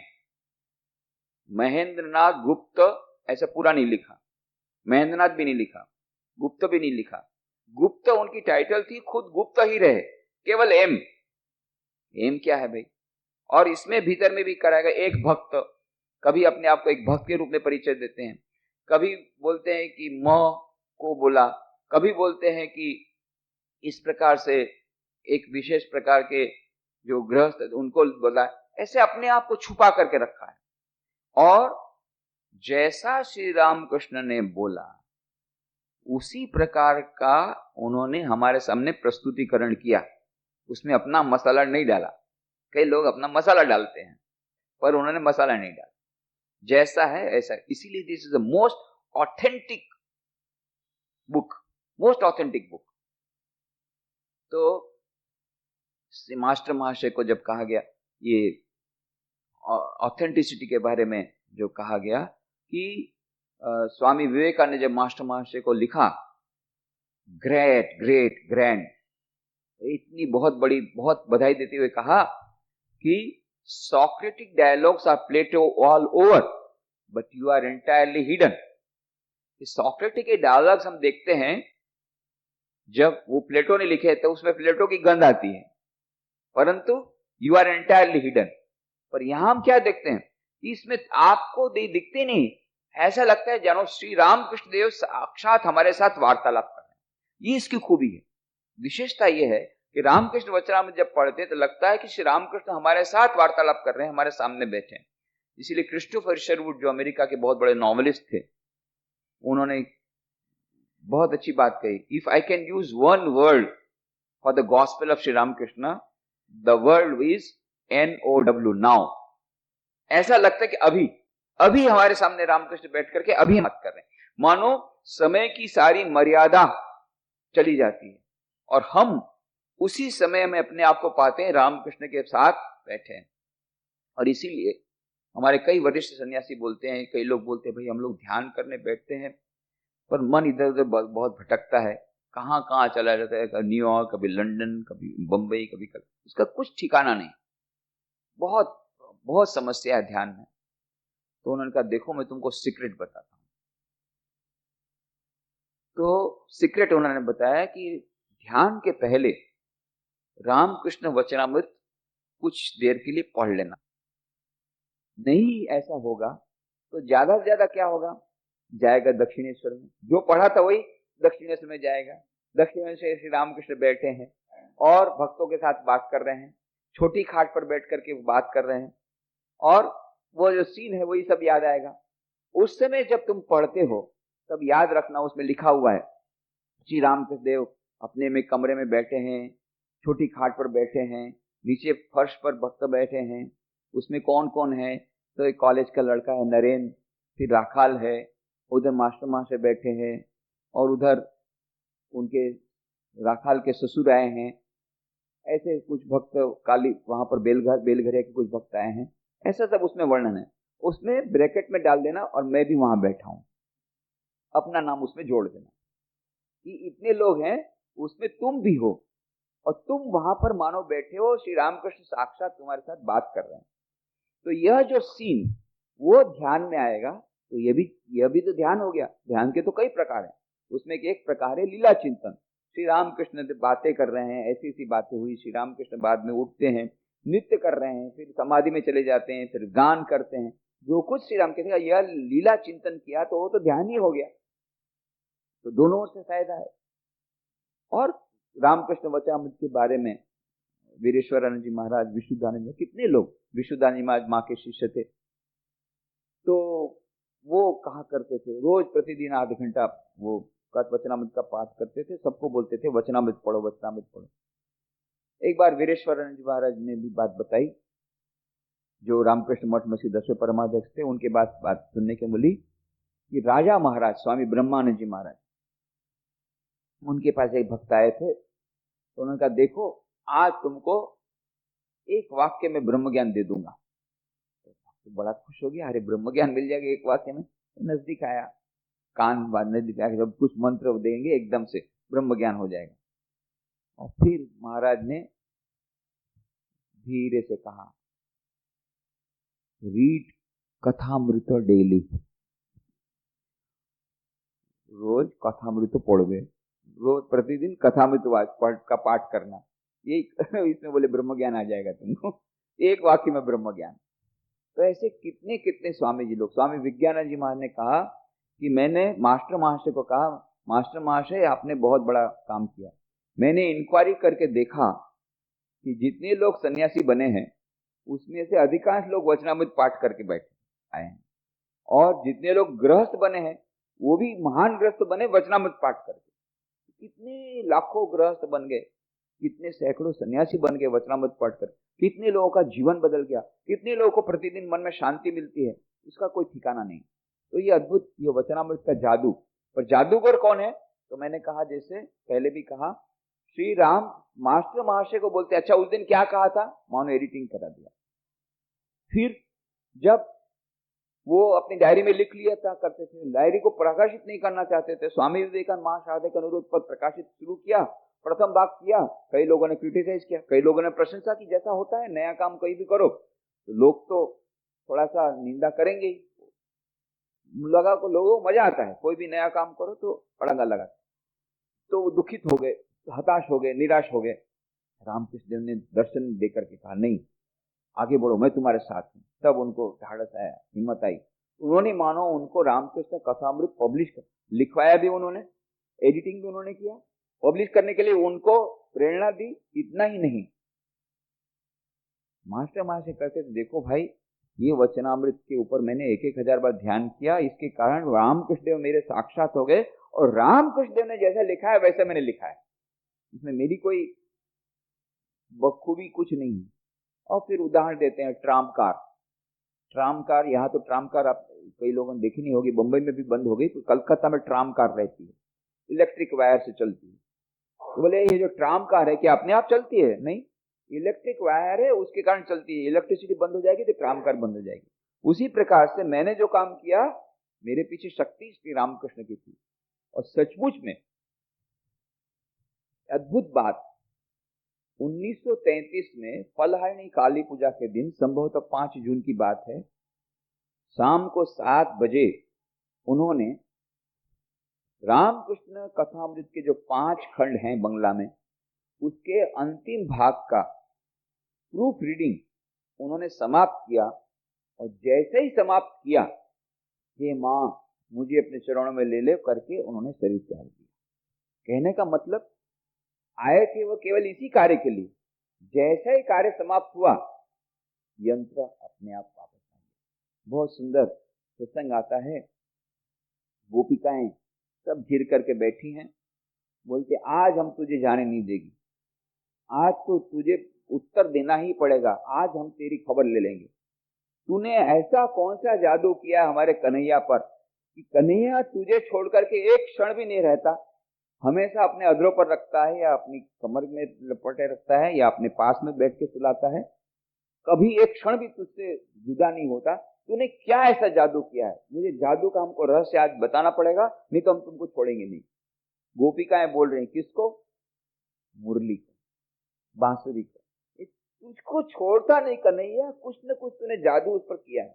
महेंद्रनाथ गुप्त ऐसा पूरा नहीं लिखा, महेंद्रनाथ भी नहीं लिखा, गुप्त भी नहीं लिखा। गुप्त उनकी टाइटल थी, खुद गुप्त ही रहे, केवल एम क्या है भाई। और इसमें भीतर में भी कराएगा एक भक्त, कभी अपने आप को एक भक्त के रूप में परिचय देते हैं, कभी बोलते हैं कि म को बोला, कभी बोलते हैं कि इस प्रकार से एक विशेष प्रकार के जो गृहस्थ उनको बोला, ऐसे अपने आप को छुपा करके रखा है। और जैसा श्री रामकृष्ण ने बोला उसी प्रकार का उन्होंने हमारे सामने प्रस्तुतिकरण किया, उसमें अपना मसाला नहीं डाला। कई लोग अपना मसाला डालते हैं, पर उन्होंने मसाला नहीं डाला, जैसा है ऐसा। इसीलिए this is the most authentic book, most authentic book. तो मास्टर महाशय को जब कहा गया ये ऑथेंटिसिटी के बारे में, जो कहा गया कि स्वामी विवेकानंद ने जब मास्टर महाशय को लिखा ग्रेट ग्रेट ग्रैंड, इतनी बहुत बड़ी बहुत बधाई देते हुए कहा कि Socratic dialogues are Plato all over but you are entirely hidden. Socratic के डायलॉग्स हम देखते हैं, जब वो प्लेटो ने लिखे तो उसमें प्लेटो की गंध आती है, परंतु यू आर एंटायरली हिडन। पर यहां हम क्या देखते हैं, इसमें आपको दिखते नहीं, ऐसा लगता है जानो श्री रामकृष्ण देव साक्षात हमारे साथ वार्तालाप कर रहे हैं। ये इसकी खूबी है, विशेषता यह है कि रामकृष्ण वचनामृत जब पढ़ते हैं तो लगता है कि श्री रामकृष्ण हमारे साथ वार्तालाप कर रहे हैं, हमारे सामने बैठे हैं। इसीलिए क्रिस्टोफर शेरवुड जो अमेरिका के बहुत बड़े नॉवेलिस्ट थे, उन्होंने बहुत अच्छी बात कही, if I can use one word for the gospel of Shri Ramakrishna, the word is NOW, now. ऐसा लगता है कि अभी हमारे सामने रामकृष्ण बैठ करके अभी बात कर रहे हैं, मानो समय की सारी मर्यादा चली जाती है और हम उसी समय में अपने आप को पाते हैं रामकृष्ण के साथ बैठे हैं। और इसीलिए हमारे कई वरिष्ठ सन्यासी बोलते हैं, कई लोग बोलते हैं भाई हम लोग ध्यान करने बैठते हैं पर मन इधर उधर बहुत भटकता है, कहां कहां चला जाता है, कभी न्यूयॉर्क, कभी लंदन, कभी बंबई, कभी उसका कुछ ठिकाना नहीं, बहुत बहुत समस्या है ध्यान में। तो उन्होंने कहा देखो मैं तुमको सीक्रेट बताता हूं। तो सीक्रेट उन्होंने बताया कि ध्यान के पहले रामकृष्ण वचनामृत कुछ देर के लिए पढ़ लेना। नहीं ऐसा होगा तो ज्यादा से ज्यादा क्या होगा, जाएगा दक्षिणेश्वर में, जो पढ़ा था वही दक्षिणेश्वर में जाएगा, दक्षिण में से श्री रामकृष्ण बैठे हैं और भक्तों के साथ बात कर रहे हैं, छोटी खाट पर बैठ करके बात कर रहे हैं, और वो जो सीन है वही सब याद आएगा। उस समय जब तुम पढ़ते हो तब याद रखना, उसमें लिखा हुआ है श्री रामकृष्ण देव अपने में कमरे में बैठे हैं, छोटी खाट पर बैठे हैं, नीचे फर्श पर भक्त बैठे हैं, उसमें कौन कौन है, तो एक कॉलेज का लड़का है नरेंद्र, फिर राखाल है, उधर मास्टर मास्टर बैठे हैं, और उधर उनके राखाल के ससुर आए हैं, ऐसे कुछ भक्त काली वहां पर बेलघरिया के कुछ भक्त आए हैं, ऐसा सब उसमें वर्णन है। उसमें ब्रैकेट में डाल देना और मैं भी वहां बैठा हूं, अपना नाम उसमें जोड़ देना कि इतने लोग हैं, उसमें तुम भी हो, और तुम वहां पर मानो बैठे हो, श्री रामकृष्ण साक्षात तुम्हारे साथ बात कर रहे हैं। तो यह जो सीन वो ध्यान में आएगा, तो यह भी तो ध्यान हो गया। ध्यान के तो कई प्रकार हैं, उसमें एक प्रकार है लीला चिंतन। श्री रामकृष्ण बातें कर रहे हैं, ऐसी ऐसी बातें हुई, श्री रामकृष्ण बाद में उठते हैं, नृत्य कर रहे हैं, फिर समाधि में चले जाते हैं, फिर गान करते हैं, जो कुछ श्री राम कहते यह लीला चिंतन किया तो वो तो ध्यान ही हो गया। तो दोनों ओर से फायदा है। और रामकृष्ण वचनामृत के बारे में वीरेश्वरानंद जी महाराज, विशुद्धानंद जी, कितने लोग, विशुद्धानंद जी महाराज माँ के शिष्य थे, तो वो कहा करते थे रोज प्रतिदिन आधा घंटा वो वचनामृत का पाठ करते थे, सबको बोलते थे वचनामृत पढ़ो, वचनामृत पढ़ो। एक बार वीरेश्वरानंद जी महाराज ने भी बात बताई, जो रामकृष्ण मठ में 10वें परमाध्यक्ष थे, उनके बात सुनने के बोली कि राजा महाराज स्वामी ब्रह्मानंद जी महाराज, उनके पास एक भक्त आए थे, तो उन्होंने कहा देखो आज तुमको एक वाक्य में ब्रह्म ज्ञान दे दूंगा। तो बड़ा खुश हो गया, अरे ब्रह्म ज्ञान मिल जाएगा एक वाक्य में। तो नजदीक आया, कान नजदीक आया, जब कुछ मंत्र देंगे एकदम से ब्रह्म ज्ञान हो जाएगा। और फिर महाराज ने धीरे से कहा, रीड कथामृत डेली, रोज कथामृत पढ़वे, रोज प्रतिदिन कथामृत का पाठ करना, ये इसमें बोले ब्रह्म ज्ञान आ जाएगा तुमको, एक वाक्य में ब्रह्म ज्ञान। तो ऐसे कितने कितने स्वामी जी लोग, स्वामी विज्ञानंद जी महाराज ने कहा कि मैंने मास्टर महाशय को कहा, मास्टर महाशय आपने बहुत बड़ा काम किया, मैंने इंक्वायरी करके देखा कि जितने लोग सन्यासी बने हैं उसमें से अधिकांश लोग वचनामृत पाठ करके बैठे आए हैं, और जितने लोग गृहस्थ बने हैं वो भी महान गृहस्थ बने वचनामृत पाठ करके। कितने लाखों गृहस्थ बन गए, कितने सैकड़ों सन्यासी बन गए वचनामृत पढ़कर, कितने लोगों का जीवन बदल गया, कितने लोगों को प्रतिदिन मन में शांति मिलती है, उसका कोई ठिकाना नहीं। तो ये अद्भुत, ये वचनामृत का जादू। पर जादूगर कौन है? तो मैंने कहा, जैसे पहले भी कहा, श्री राम मास्टर महाशय को बोलते अच्छा उस दिन क्या कहा था, मानो एडिटिंग करा दिया। फिर जब वो अपनी डायरी में लिख लिया था करते थे, डायरी को प्रकाशित नहीं करना चाहते थे, स्वामी विवेकानंद महासाधक के अनुरोध पर प्रकाशित शुरू किया, प्रथम भाग किया, कई लोगों ने क्रिटिसाइज किया, कई लोगों ने प्रशंसा की। जैसा होता है, नया काम कहीं भी करो तो लोग तो थोड़ा सा निंदा करेंगे ही, लगा को लोगों को मजा आता है, कोई भी नया काम करो तो अड़ंगा लगा, तो वो दुखित हो गए, हताश हो गए, निराश हो गए। रामकृष्ण देव ने दर्शन देकर के कहा नहीं आगे बढ़ो, मैं तुम्हारे साथ हूं। तब उनको ढाढ़स आया, हिम्मत आई, उन्होंने मानो उनको रामकृष्ण कथामृत पब्लिश कर लिखवाया भी उन्होंने, एडिटिंग भी उन्होंने किया, पब्लिश करने के लिए उनको प्रेरणा दी। इतना ही नहीं, मास्टर महाशय कहते थे देखो भाई ये वचनामृत के ऊपर मैंने 1,000 बार ध्यान किया, इसके कारण रामकृष्ण देव मेरे साक्षात हो गए, और रामकृष्ण देव ने जैसा लिखा है वैसा मैंने लिखा है, इसमें मेरी कोई बखूबी कुछ नहीं है। और फिर उदाहरण देते हैं ट्रामकार, ट्रामकार, यहाँ तो ट्रामकार आप कई लोगों ने देखी नहीं होगी, बंबई में भी बंद हो गई, तो कलकत्ता में ट्रामकार रहती है, इलेक्ट्रिक वायर से चलती है। तो बोले ये जो ट्रामकार है क्या अपने आप चलती है? नहीं, इलेक्ट्रिक वायर है उसके कारण चलती है, इलेक्ट्रिसिटी बंद हो जाएगी तो ट्रामकार बंद हो जाएगी। उसी प्रकार से मैंने जो काम किया, मेरे पीछे शक्ति श्री रामकृष्ण की थी। और सचमुच में अद्भुत बात, 1933 में फलहारिणी काली पूजा के दिन, संभवतः 5 जून की बात है, शाम को 7 बजे उन्होंने रामकृष्ण कथामृत के जो 5 खंड हैं बंगला में, उसके अंतिम भाग का प्रूफ रीडिंग उन्होंने समाप्त किया। और जैसे ही समाप्त किया, हे मां मुझे अपने चरणों में ले ले करके उन्होंने शरीर त्याग दिया। कहने का मतलब आए थे वो केवल इसी कार्य के लिए, जैसे ही कार्य समाप्त हुआ यंत्र अपने आप वापस आ गया। बहुत सुंदर प्रसंग आता है, गोपिकाएं सब घिर करके बैठी हैं, बोलते आज हम तुझे जाने नहीं देगी, आज तो तुझे उत्तर देना ही पड़ेगा, आज हम तेरी खबर ले लेंगे। तूने ऐसा कौन सा जादू किया हमारे कन्हैया पर कि कन्हैया तुझे छोड़ करके एक क्षण भी नहीं रहता, हमेशा अपने अधरों पर रखता है या अपनी कमर में लपेटे रखता है या अपने पास में बैठ के सुलाता है, कभी एक क्षण भी तुझसे जुदा नहीं होता। तूने क्या ऐसा जादू किया है? मुझे जादू का हमको रहस्य आज बताना पड़ेगा, नहीं तो हम तुमको छोड़ेंगे नहीं। गोपिकाएं बोल रही, किसको? मुरली को, बांसुरी को। तुझको छोड़ता नहीं कन्हैया, कुछ न कुछ तूने जादू उस पर किया है,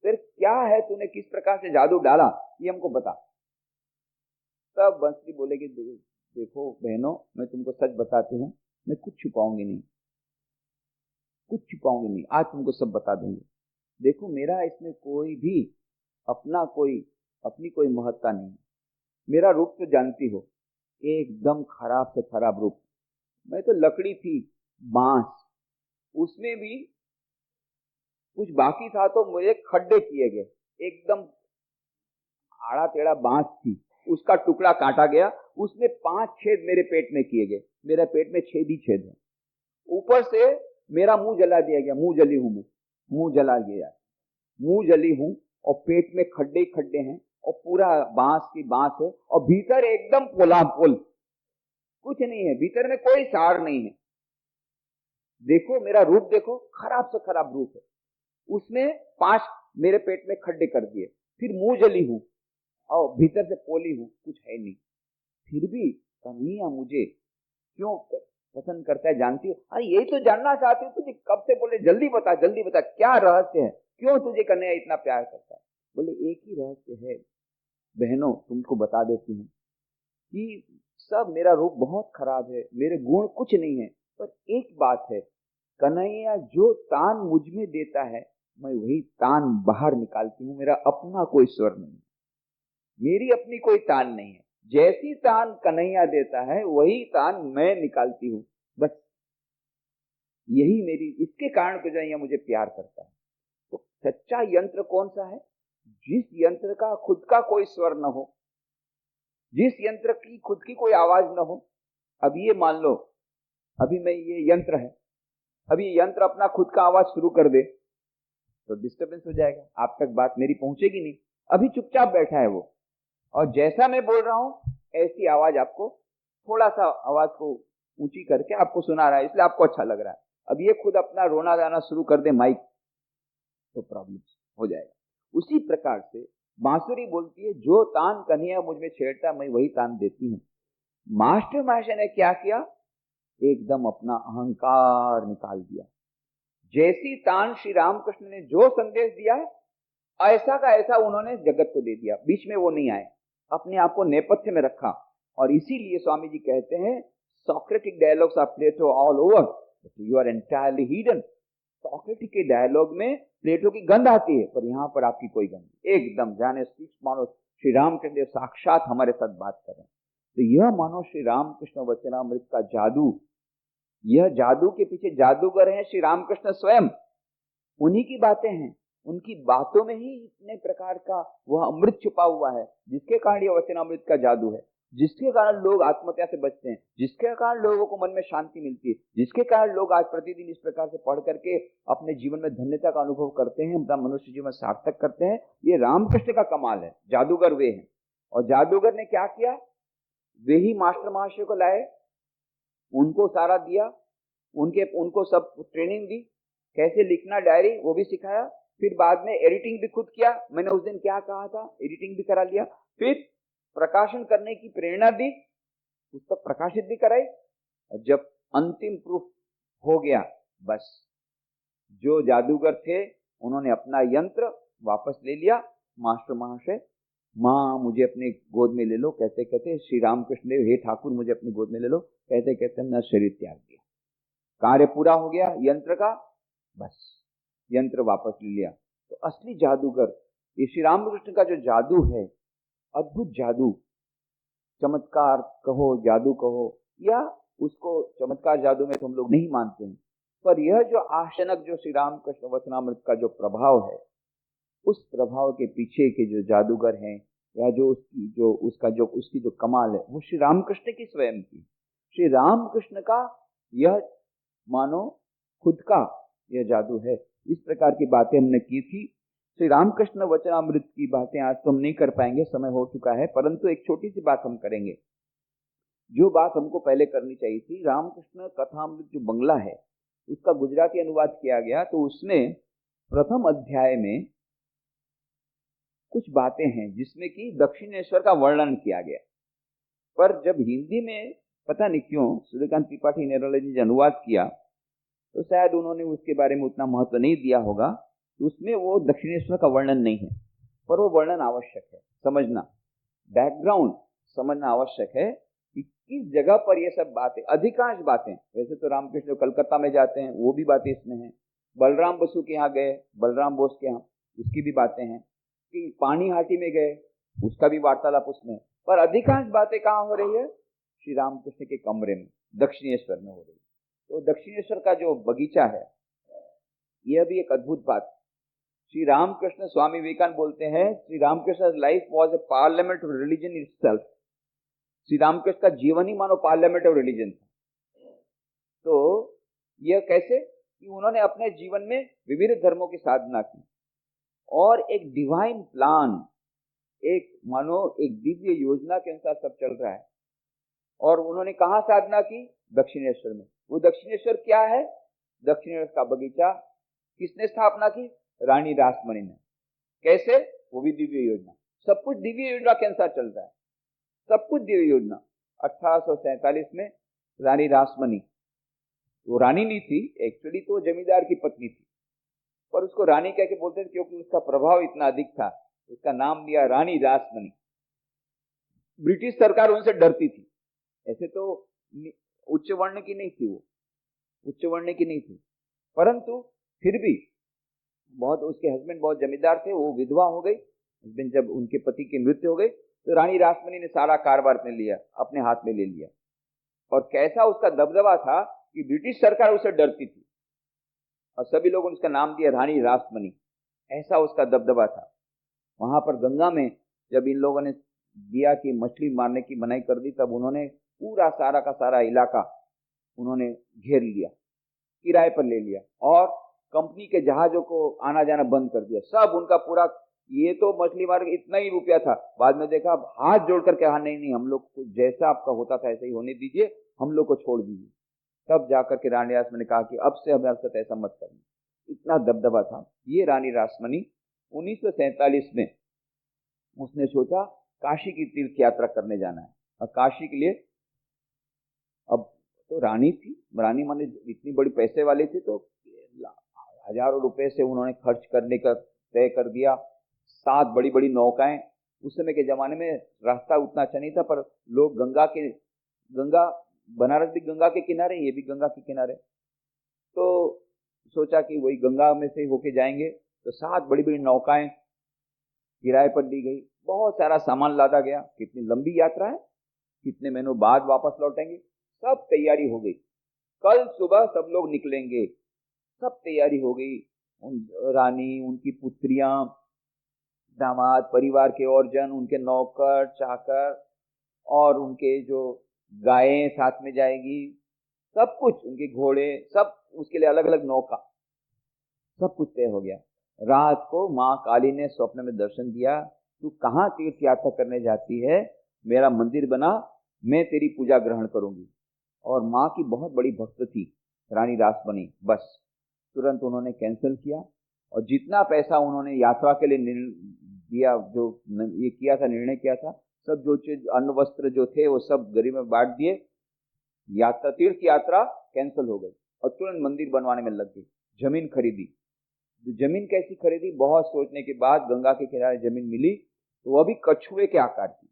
फिर क्या है, तूने किस प्रकार से जादू डाला ये हमको बता। तब बंसुरी बोलेगी, देखो बहनों, मैं तुमको सच बताती हूँ, मैं कुछ छुपाऊंगी नहीं, कुछ छुपाऊंगी नहीं, आज तुमको सब बता दूंगी। देखो मेरा इसमें कोई भी अपनी कोई महत्ता नहीं है। मेरा रूप तो जानती हो, एकदम खराब से खराब रूप। मैं तो लकड़ी थी, बांस, उसमें भी कुछ बाकी था तो मुझे खड्डे किए गए, एकदम आड़ा टेढ़ा बांस थी, उसका टुकड़ा काटा गया, उसमें 5 छेद मेरे पेट में किए गए, मेरे पेट में छेद ही छेद है। ऊपर से मेरा मुंह जला दिया गया, मुंह जली हूं मैं, मुंह जला गया, मुंह जली हूं और पेट में खड्डे ही खड्डे हैं और पूरा बांस की बांस है और भीतर एकदम पोलापोल, कुछ नहीं है, भीतर में कोई सार नहीं है। देखो मेरा रूप देखो, खराब से खराब रूप है, उसमें 5 मेरे पेट में खड्डे कर दिए, फिर मुंह जली हूं और भीतर से पोली हूं, कुछ है नहीं। फिर भी कन्हैया मुझे क्यों पसंद करता है जानती हो? अरे यही तो जानना चाहती हूँ, तुझे कब से बोले जल्दी बता जल्दी बता, क्या रहस्य है, क्यों तुझे कन्हैया इतना प्यार करता है? बोले एक ही रहस्य है बहनों, तुमको बता देती हूँ कि सब मेरा रूप बहुत खराब है, मेरे गुण कुछ नहीं है, पर एक बात है, कन्हैया जो तान मुझ में देता है मैं वही तान बाहर निकालती हूँ, मेरा अपना कोई स्वर नहीं, मेरी अपनी कोई तान नहीं है, जैसी तान कन्हैया देता है वही तान मैं निकालती हूँ, बस यही मेरी, इसके कारण कन्हैया मुझे प्यार करता है। तो सच्चा यंत्र कौन सा है? जिस यंत्र का खुद का कोई स्वर न हो, जिस यंत्र की खुद की कोई आवाज न हो। अब ये मान लो अभी मैं, ये यंत्र है, अभी ये यंत्र अपना खुद का आवाज शुरू कर दे तो डिस्टर्बेंस हो जाएगा, आप तक बात मेरी पहुंचेगी नहीं। अभी चुपचाप बैठा है वो, और जैसा मैं बोल रहा हूं ऐसी आवाज आपको, थोड़ा सा आवाज को ऊंची करके आपको सुना रहा है, इसलिए आपको अच्छा लग रहा है। अब ये खुद अपना रोना गाना शुरू कर दे माइक, तो प्रॉब्लम हो जाएगा। उसी प्रकार से बांसुरी बोलती है, जो तान कन्हैया मुझ में छेड़ता मैं वही तान देती हूँ। मास्टर महाशय ने क्या किया, एकदम अपना अहंकार निकाल दिया। जैसी तान श्री रामकृष्ण ने जो संदेश दिया ऐसा का ऐसा उन्होंने जगत को दे दिया, बीच में वो नहीं आए, अपने आप को नेपथ्य में रखा। और इसीलिए स्वामी जी कहते हैं, Socratic dialogues are Plato all over, you are entirely hidden. Socratic के डायलॉग में प्लेटो की गंध आती है, पर यहाँ पर आपकी कोई गंध, एकदम जाने मानो श्री रामकृष्ण देव साक्षात हमारे साथ बात कर रहे हैं। तो यह मानो श्री रामकृष्ण वचनामृत का जादू, यह जादू के पीछे जादूगर हैं श्री रामकृष्ण स्वयं, उन्हीं की बातें हैं, उनकी बातों में ही इतने प्रकार का वह अमृत छुपा हुआ है, जिसके कारण यह वचनामृत का जादू है, जिसके कारण लोग आत्महत्या से बचते हैं, जिसके कारण लोगों को मन में शांति मिलती है, जिसके कारण लोग आज प्रतिदिन इस प्रकार से पढ़ करके अपने जीवन में धन्यता का अनुभव करते हैं, अपना मनुष्य जीवन सार्थक करते हैं। ये रामकृष्ण का कमाल है, जादूगर वे हैं। और जादूगर ने क्या किया, वे ही मास्टर महाशय को लाए, उनको सारा दिया, उनको सब ट्रेनिंग दी, कैसे लिखना डायरी वो भी सिखाया, फिर बाद में एडिटिंग भी खुद किया। मैंने उस दिन क्या कहा था, एडिटिंग भी करा लिया, फिर प्रकाशन करने की प्रेरणा दी, पुस्तक प्रकाशित भी कराई। और जब अंतिम प्रूफ हो गया, बस जो जादूगर थे उन्होंने अपना यंत्र वापस ले लिया। मास्टर महाशय, माँ मुझे अपने गोद में ले लो, कहते कहते श्री रामकृष्ण देव, हे ठाकुर मुझे अपनी गोद में ले लो, कहते कहते न शरीर त्याग दिया, कार्य पूरा हो गया यंत्र का, बस यंत्र वापस ले लिया। तो असली जादूगर ये श्री रामकृष्ण का जो जादू है, अद्भुत जादू, चमत्कार कहो, जादू कहो, या उसको चमत्कार जादू में तो हम लोग नहीं मानते हैं, पर यह जो आशनक जो श्री रामकृष्ण वचनामृत का जो प्रभाव है, उस प्रभाव के पीछे के जो जादूगर हैं, या जो उसकी जो कमाल है, वो श्री रामकृष्ण की स्वयं की, श्री रामकृष्ण का यह मानो खुद का यह जादू है। इस प्रकार की बातें हमने की थी। श्री रामकृष्ण वचनामृत की बातें आज तो हम नहीं कर पाएंगे, समय हो चुका है, परंतु एक छोटी सी बात हम करेंगे। जो बात हमको पहले करनी चाहिए थी, रामकृष्ण कथामृत जो बंगला है उसका गुजराती अनुवाद किया गया, तो उसमें प्रथम अध्याय में कुछ बातें हैं जिसमें कि दक्षिणेश्वर का वर्णन किया गया, पर जब हिंदी में पता नहीं क्यों सूर्यकांत त्रिपाठी नेरोले जी ने अनुवाद किया तो शायद उन्होंने उसके बारे में उतना महत्व नहीं दिया होगा। तो उसमें वो दक्षिणेश्वर का वर्णन नहीं है, पर वो वर्णन आवश्यक है, समझना, बैकग्राउंड समझना आवश्यक है कि किस जगह पर ये सब बातें, अधिकांश बातें, वैसे तो रामकृष्ण कलकत्ता में जाते हैं वो भी बातें इसमें हैं, बलराम बसु के यहाँ गए, बलराम बोस के यहाँ, उसकी भी बातें हैं, कि पानीहाटी में गए उसका भी वार्तालाप उसमें, पर अधिकांश बातें कहाँ हो रही है? श्री रामकृष्ण के कमरे में, दक्षिणेश्वर में हो रही है। तो दक्षिणेश्वर का जो बगीचा है यह भी एक अद्भुत बात। श्री रामकृष्ण, स्वामी विवेकानंद बोलते हैं, Shri Ramakrishna life was a parliament of religion itself. Shri Ramakrishna का जीवन ही मानो पार्लियामेंट ऑफ रिलीजन था। तो यह कैसे कि उन्होंने अपने जीवन में विविध धर्मों की साधना की और एक डिवाइन प्लान, एक मानो एक दिव्य योजना के अनुसार सब चल रहा है। और उन्होंने कहाँ साधना की? दक्षिणेश्वर में। वो दक्षिणेश्वर क्या है? दक्षिणेश्वर का बगीचा किसने स्थापना की? रानी रासमणी ने। कैसे? वो भी दिव्य योजना, सब कुछ दिव्य योजना के अनुसार चल रहा है, सब कुछ दिव्य योजना। 1847 में रानी रासमणी, वो रानी नहीं थी एक्चुअली, तो जमींदार की पत्नी थी, पर उसको रानी कह के बोलते थे क्योंकि उसका प्रभाव इतना अधिक था, उसका नाम दिया रानी रासमणी। ब्रिटिश सरकार उनसे डरती थी, ऐसे तो उच्च वर्ण की नहीं थी, वो उच्च वर्ण की नहीं थी, परंतु फिर भी बहुत, उसके हस्बैंड बहुत जमींदार थे, वो विधवा हो गई। हस्बैंड जब उनके पति की मृत्यु हो गई तो रानी रासमणी ने सारा कारोबार अपने लिया, अपने हाथ में ले लिया। और कैसा उसका दबदबा था कि ब्रिटिश सरकार उसे डरती थी और सभी लोगों ने उसका नाम दिया रानी रासमणी, ऐसा उसका दबदबा था। वहां पर गंगा में जब इन लोगों ने दिया कि मछली मारने की मनाही कर दी, तब उन्होंने पूरा सारा का सारा इलाका उन्होंने घेर लिया, किराए पर ले लिया और कंपनी के जहाजों को आना जाना बंद कर दिया, सब उनका पूरा। ये तो मछली मार के इतना ही रुपया था, बाद में देखा हाथ जोड़ करके, हाँ नहीं नहीं, हम लोग को जैसा आपका होता था ऐसा ही होने दीजिए, हम लोग को छोड़ दीजिए। तब जाकर के रानी रासमणी ने कहा कि अब से हमारे साथ ऐसा मत करना, इतना दबदबा था। ये रानी रासमणी 1947 में उसने सोचा काशी की तीर्थ यात्रा करने जाना है, और काशी के लिए, अब तो रानी थी, रानी माने इतनी बड़ी पैसे वाली थी, तो हजारों रुपए से उन्होंने खर्च करने का तय कर दिया। 7 बड़ी बड़ी नौकाएं, उस समय के जमाने में रास्ता उतना अच्छा नहीं था, पर लोग गंगा, बनारस भी गंगा के किनारे, ये भी गंगा के किनारे, तो सोचा कि वही गंगा में से होके जाएंगे। तो 7 बड़ी बड़ी नौकाएं किराए पर दी गई, बहुत सारा सामान लादा गया। कितनी लंबी यात्रा है, कितने महीनों बाद वापस लौटेंगे, सब तैयारी हो गई। कल सुबह सब लोग निकलेंगे, सब तैयारी हो गई। रानी, उनकी पुत्रियां, दामाद, परिवार के और जन, उनके नौकर चाकर और उनके जो गायें साथ में जाएगी, सब कुछ, उनके घोड़े, सब उसके लिए अलग अलग नौका, सब कुछ तय हो गया। रात को माँ काली ने स्वप्न में दर्शन दिया, तू कहाँ तीर्थ यात्रा करने जाती है? मेरा मंदिर बना, मैं तेरी पूजा ग्रहण करूंगी। और माँ की बहुत बड़ी भक्त थी रानी रासमणी। बस तुरंत उन्होंने कैंसिल किया, और जितना पैसा उन्होंने यात्रा के लिए दिया, जो ये किया था, निर्णय किया था, सब जो चीज अन्न वस्त्र जो थे वो सब गरीब में बांट दिए। यात्रा, तीर्थ यात्रा कैंसिल हो गई और तुरंत मंदिर बनवाने में लग गई। जमीन खरीदी, जमीन कैसी खरीदी? बहुत सोचने के बाद गंगा के किनारे जमीन मिली, तो वो भी कछुए के आकार की,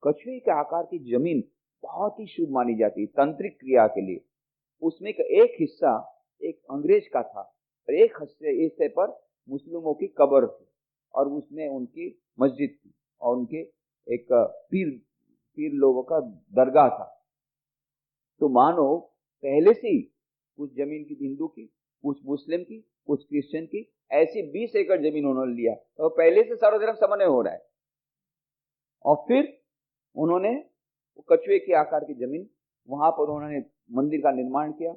कछुए के आकार की जमीन बहुत ही शुभ मानी जाती है तांत्रिक क्रिया के लिए। उसमें का एक हिस्सा एक अंग्रेज का था और एक हिस्से पर मुस्लिमों की कब्र थी, और उसमें उनकी मस्जिद थी और उनके एक पीर पीर लोगों का दरगाह था। तो मानो पहले से ही कुछ जमीन की हिंदू की, कुछ मुस्लिम की, कुछ क्रिश्चियन की, ऐसी 20 एकड़ जमीन उन्होंने लिया। तो पहले से सर्वधर्म समन्वय हो रहा है। और फिर उन्होंने कछुए के आकार की जमीन, वहां पर उन्होंने मंदिर का निर्माण किया।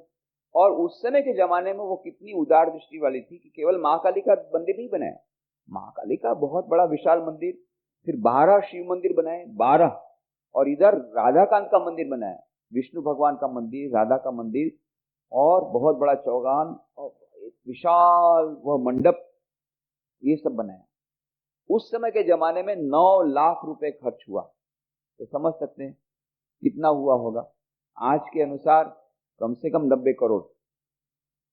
और उस समय के जमाने में वो कितनी उदार दृष्टि वाली थी कि केवल महाकाली का मंदिर नहीं बनाया, महाकाली का बहुत बड़ा विशाल मंदिर, फिर 12 शिव मंदिर बनाए, 12, और इधर राधाकांत का मंदिर बनाया, विष्णु भगवान का मंदिर, राधा का मंदिर, और बहुत बड़ा चौगान और विशाल वह मंडप, ये सब बनाया। उस समय के जमाने में 9 लाख रुपए खर्च हुआ। तो समझ सकते हैं कितना हुआ होगा। आज के अनुसार कम से कम 90 करोड़।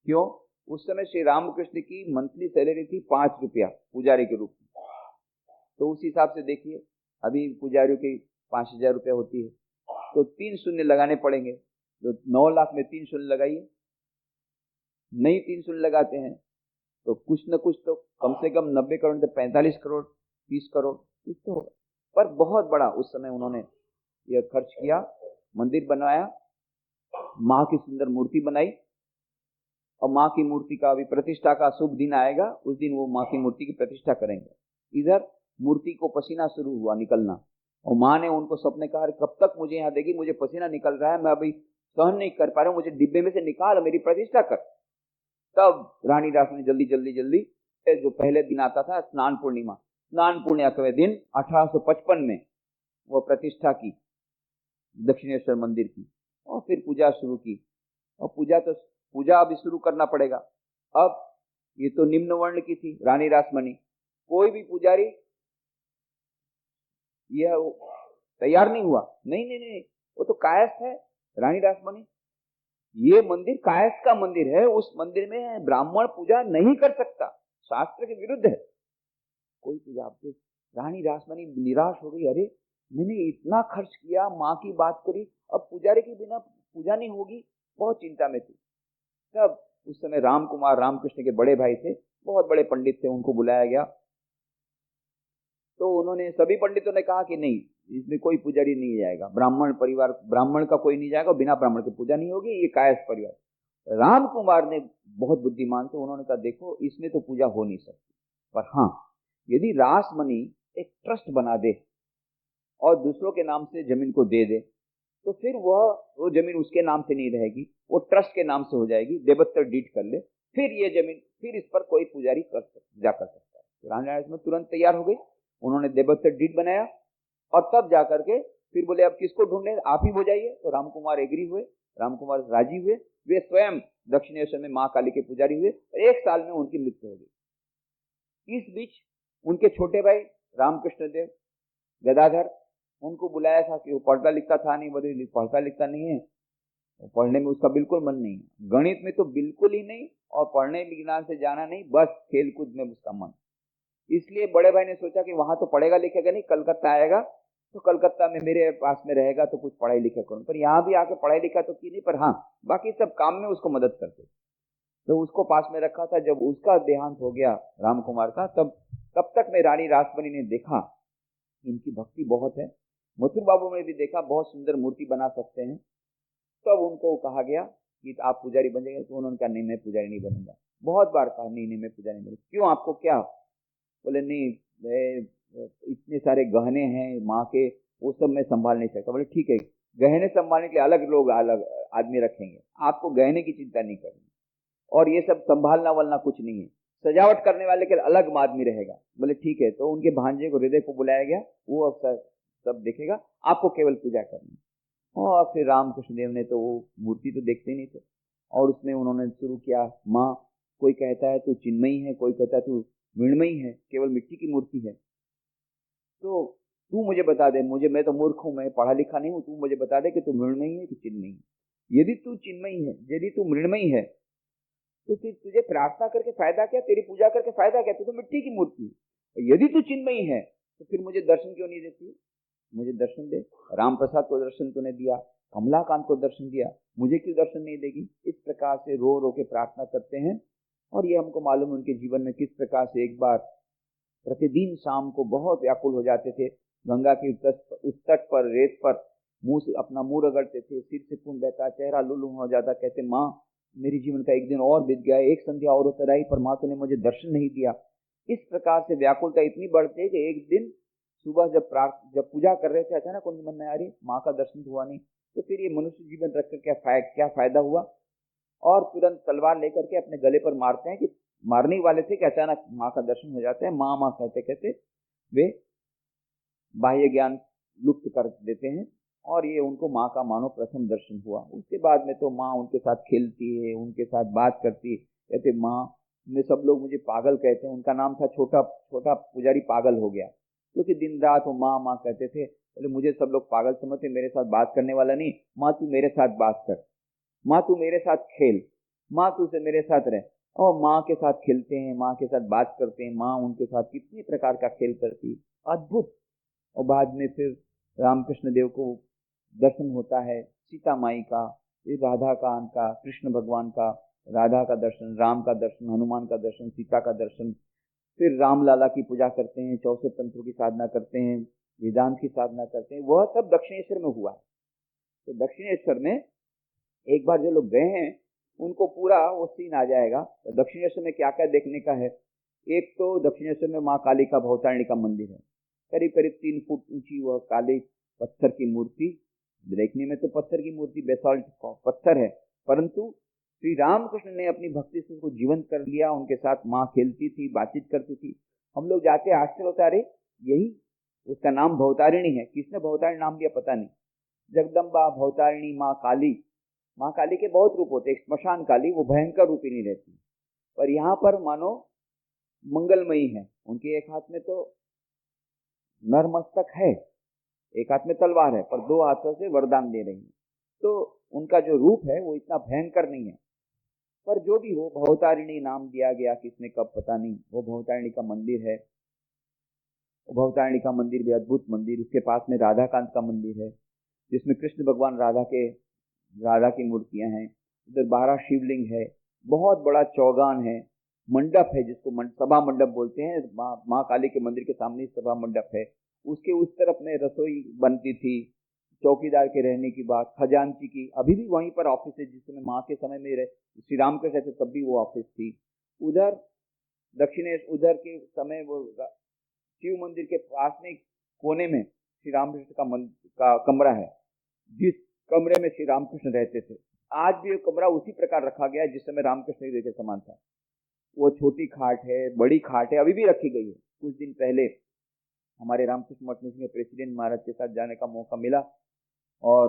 क्यों? उस समय श्री रामकृष्ण की मंथली सैलरी थी 5 रुपया पुजारी के रूप में। तो उस हिसाब से देखिए, अभी पुजारियों की 5000 रुपये होती है, तो 3 शून्य लगाने पड़ेंगे। तो 9 लाख में 3 शून्य लगाइए, नहीं 3 शून्य लगाते हैं तो कुछ न कुछ तो कम से कम 90 करोड़ से 45 करोड़, 30 करोड़ कुछ तो होगा। पर बहुत बड़ा उस समय उन्होंने यह खर्च किया, मंदिर बनवाया, माँ की सुंदर मूर्ति बनाई। और माँ की मूर्ति का अभी प्रतिष्ठा का शुभ दिन आएगा, उस दिन वो माँ की मूर्ति की प्रतिष्ठा करेंगे। इधर मूर्ति को पसीना शुरू हुआ निकलना, और माँ ने उनको सपने कहा, कब तक मुझे यहाँ देगी, मुझे पसीना निकल रहा है, मैं अभी सहन नहीं कर पा रहा हूँ, मुझे डिब्बे में से निकाल, मेरी प्रतिष्ठा कर। तब रानी दास ने जल्दी जल्दी जल्दी, जो पहले दिन आता था स्नान पूर्णिमा, स्नान पूर्णिमा के दिन 1855 में वो प्रतिष्ठा की दक्षिणेश्वर मंदिर की, और फिर पूजा शुरू की। और पूजा अभी शुरू करना पड़ेगा। अब ये तो निम्न वर्ण की थी रानी रासमणी, कोई भी पुजारी यह तैयार नहीं हुआ, नहीं नहीं नहीं, वो तो कायस्थ है रानी रासमणी, ये मंदिर कायस्थ का मंदिर है, उस मंदिर में ब्राह्मण पूजा नहीं कर सकता, शास्त्र के विरुद्ध है, कोई पूजा। आपसे रानी रासमणी निराश हो गई, अरे मैंने इतना खर्च किया, माँ की बात करी, अब पुजारी के बिना पूजा नहीं होगी, बहुत चिंता में थी। तब उस समय राम कुमार, रामकृष्ण के बड़े भाई थे, बहुत बड़े पंडित थे, उनको बुलाया गया। तो उन्होंने, सभी पंडितों ने कहा कि नहीं, इसमें कोई पुजारी नहीं जाएगा, ब्राह्मण परिवार, ब्राह्मण का कोई नहीं जाएगा, बिना ब्राह्मण की पूजा नहीं होगी, ये कायस्थ परिवार। राम कुमार ने बहुत बुद्धिमान थे, उन्होंने कहा देखो इसमें तो पूजा हो नहीं सकती, पर हाँ यदि रासमणी एक ट्रस्ट बना दे और दूसरों के नाम से जमीन को दे दे, तो फिर वो जमीन उसके नाम से नहीं रहेगी, वो ट्रस्ट के नाम से हो जाएगी, देवत्तर डीड कर ले, फिर ये जमीन, फिर इस पर कोई पुजारी कर सकता है। तो रानी रासमणी तुरंत तैयार हो गई, उन्होंने देवत्तर डीड बनाया, और तब जाकर के फिर बोले अब किसको ढूंढे, आप ही हो जाइए। तो राम कुमार एग्री हुए, राम कुमार राजी हुए, वे स्वयं दक्षिणेश्वर में माँ काली के पुजारी हुए। 1 साल में उनकी मृत्यु हो गई। इस बीच उनके छोटे भाई रामकृष्ण देव गदाधर, उनको बुलाया था कि वो पढ़ता लिखता था नहीं, बोले पढ़ता लिखता नहीं है, पढ़ने में उसका बिल्कुल मन नहीं, गणित में तो बिल्कुल ही नहीं, और पढ़ने लिखने से जाना नहीं, बस खेल कूद में उसका मन। इसलिए बड़े भाई ने सोचा कि वहां तो पढ़ेगा लिखेगा नहीं, कलकत्ता आएगा तो कलकत्ता में मेरे पास में रहेगा तो कुछ पढ़ाई लिखा करूँ, पर यहाँ भी आके पढ़ाई लिखा तो की नहीं, पर हाँ बाकी सब काम में उसको मदद करते। तो उसको पास में रखा था। जब उसका देहांत हो गया राम कुमार का, तब तक में रानी रासमणी ने देखा इनकी भक्ति बहुत है, मथुर बाबू ने भी देखा बहुत सुंदर मूर्ति बना सकते हैं। तब उनको कहा गया कि आप पुजारी बन जाएंगे, तो उन्होंने कहा नहीं मैं पुजारी नहीं बनूंगा। बहुत बार कहा नहीं मैं पुजारी नहीं बनूंगा। क्यों, आपको क्या? बोले नहीं, इतने सारे गहने हैं माँ के, वो सब मैं संभाल नहीं सकता। बोले ठीक है, गहने संभालने के लिए अलग लोग, अलग आदमी रखेंगे, आपको गहने की चिंता नहीं करनी, और ये सब संभालना वालना कुछ नहीं है, सजावट करने वाले के अलग आदमी रहेगा। बोले ठीक है। तो उनके भांजे को, हृदय को बुलाया गया, वो अब सब देखेगा, आपको केवल पूजा करनी। और फिर रामकृष्ण देव ने तो वो मूर्ति तो देखते नहीं थे, और उसमें उन्होंने शुरू किया, माँ कोई कहता है तू चिन्मयी है, कोई कहता है तू मृण्मयी है, केवल मिट्टी की मूर्ति है, तो तू मुझे बता दे, मैं तो मूर्ख हूं, मैं पढ़ा लिखा नहीं हूं, तू मुझे बता दे कि तू मृण्मयी है कि चिन्मयी है। यदि तू चिन्मयी है, यदि तू मृण्मयी है, तो फिर तुझे प्रार्थना करके फायदा क्या, तेरी पूजा करके फायदा क्या, तू तो मिट्टी की मूर्ति है। यदि तू चिन्मयी है तो फिर मुझे दर्शन क्यों नहीं देती है? मुझे दर्शन दे। राम प्रसाद को दर्शन तूने दिया, कमलाकांत को दर्शन दिया, मुझे क्यों दर्शन नहीं देगी? इस प्रकार से रो रो के प्रार्थना करते हैं। और ये हमको मालूम है उनके जीवन में किस प्रकार से एक बार प्रतिदिन शाम को बहुत व्याकुल हो जाते थे, गंगा के उस तट पर रेत पर मुंह से अपना मुंह रगड़ते थे, सिर से खून बहता, चेहरा लुलू हो जाता, कहते माँ मेरी जीवन का एक दिन और बीत गया, एक संध्या और उतर आई पर माँ तूने मुझे दर्शन नहीं दिया। इस प्रकार से व्याकुलता इतनी बढ़ती है कि एक दिन सुबह जब पूजा कर रहे थे अचानक उनके मन में आ रही माँ का दर्शन हुआ नहीं, तो फिर ये मनुष्य जीवन रखकर क्या फायदा हुआ। और तुरंत तलवार लेकर के अपने गले पर मारते हैं कि मारने वाले थे कि अचानक माँ का दर्शन हो जाता है। माँ माँ कहते कहते वे बाह्य ज्ञान लुप्त कर देते हैं और ये उनको माँ का मानो प्रथम दर्शन हुआ। उसके बाद में तो माँ उनके साथ खेलती है, उनके साथ बात करती है, कहते माँ में सब लोग मुझे पागल कहते हैं। उनका नाम था छोटा पुजारी पागल हो गया, क्योंकि दिन रात वो माँ माँ कहते थे। बोले मुझे सब लोग पागल समझते, मेरे साथ बात करने वाला नहीं, माँ तू मेरे साथ बात कर, माँ तू मेरे साथ खेल, माँ तू से मेरे साथ रह। और माँ के साथ खेलते हैं, माँ के साथ बात करते हैं, माँ उनके साथ कितनी प्रकार का खेल करती, अद्भुत। और बाद में फिर रामकृष्ण देव को दर्शन होता है, सीता माई का, राधा कांत का, कृष्ण भगवान का, राधा का दर्शन, राम का दर्शन, हनुमान का दर्शन, सीता का दर्शन। फिर रामलाला की पूजा करते हैं, 64 तंत्रों की साधना करते हैं, वेदांत की साधना करते हैं। वह सब दक्षिणेश्वर में हुआ है। तो दक्षिणेश्वर में एक बार जो लोग गए हैं उनको पूरा वो सीन आ जाएगा। तो दक्षिणेश्वर में क्या क्या देखने का है। एक तो दक्षिणेश्वर में माँ काली का भवतारिणी का मंदिर है, करीब करीब 3 फुट ऊंची वह काली पत्थर की मूर्ति। देखने में तो पत्थर की मूर्ति बेसाल्ट पत्थर है, परंतु श्री रामकृष्ण ने अपनी भक्ति से उसको जीवंत कर लिया। उनके साथ माँ खेलती थी, बातचीत करती थी। हम लोग जाते आश्चर्य होता, अरे यही उसका नाम भवतारिणी है, किसने भवतारिणी नाम दिया पता नहीं। जगदम्बा, भवतारिणी, माँ काली। माँ काली के बहुत रूप होते, एक स्मशान काली, वो भयंकर रूप ही नहीं रहती, पर यहाँ पर मानो मंगलमयी है। उनके एक हाथ में तो नरमस्तक है, एक हाथ में तलवार है, पर 2 हाथों से वरदान दे रही है। तो उनका जो रूप है वो इतना भयंकर नहीं है, पर जो भी हो भवतारिणी नाम दिया गया, किसने कब पता नहीं। वो भवतारिणी का मंदिर है, भवतारिणी का मंदिर भी अद्भुत मंदिर। उसके पास में राधाकांत का मंदिर है, जिसमें कृष्ण भगवान राधा की मूर्तियां हैं। उधर 12 शिवलिंग है, बहुत बड़ा चौगान है, मंडप है जिसको सभा मंडप बोलते हैं। माँ काली के मंदिर के सामने सभा मंडप है। उसके उस तरफ में रसोई बनती थी, चौकीदार के रहने की बात, खजांची की, अभी भी वहीं पर ऑफिस है। जिस समय माँ के समय में श्री राम के रहते तब भी वो ऑफिस थी। उधर दक्षिणेश उधर के समय वो शिव मंदिर के पास में कोने में श्री रामकृष्ण का कमरा है, जिस कमरे में श्री रामकृष्ण रहते थे। आज भी वो कमरा उसी प्रकार रखा गया है जिस समय रामकृष्ण के समान था। वो छोटी खाट है, बड़ी खाट है, अभी भी रखी गई है। कुछ दिन पहले हमारे रामकृष्ण मठ में प्रेसिडेंट महाराज के साथ जाने का मौका मिला, और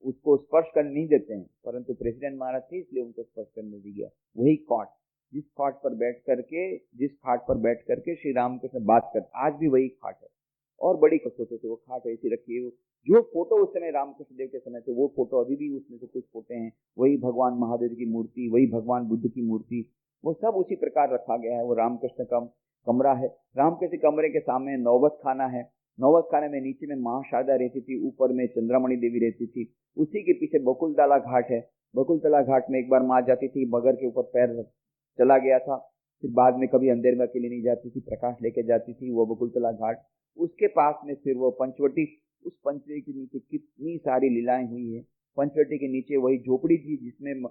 उसको स्पर्श करने नहीं देते हैं, परंतु प्रेसिडेंट महाराज थे इसलिए उनको स्पर्श करने दी गया। वही खाट, जिस खाट पर बैठ करके श्री रामकृष्ण बात करते, आज भी वही खाट है। और बड़ी कसौटी से वो खाट ऐसी रखी है। जो फोटो उस समय रामकृष्ण देव के समय थे वो फोटो अभी भी उसमें से कुछ फोटो हैं। वही भगवान महादेव की मूर्ति, वही भगवान बुद्ध की मूर्ति, वो सब उसी प्रकार रखा गया है। वो रामकृष्ण का कमरा है। रामकृष्ण कमरे के सामने नौबत खाना है। नौबत खाने में नीचे में माँ शारदा रहती थी, ऊपर में चंद्रमणि देवी रहती थी। उसी के पीछे बकुलतला घाट है। बकुलतला घाट में एक बार माँ जाती थी, बगर के ऊपर पैर चला गया था। फिर बाद में कभी अंधेर में अकेली नहीं जाती थी, प्रकाश लेके जाती थी वो बकुलतला घाट। उसके पास में फिर वो पंचवटी, उस पंचवटी के नीचे कितनी सारी लीलाएं हुई है। पंचवटी के नीचे वही झोपड़ी थी जिसमें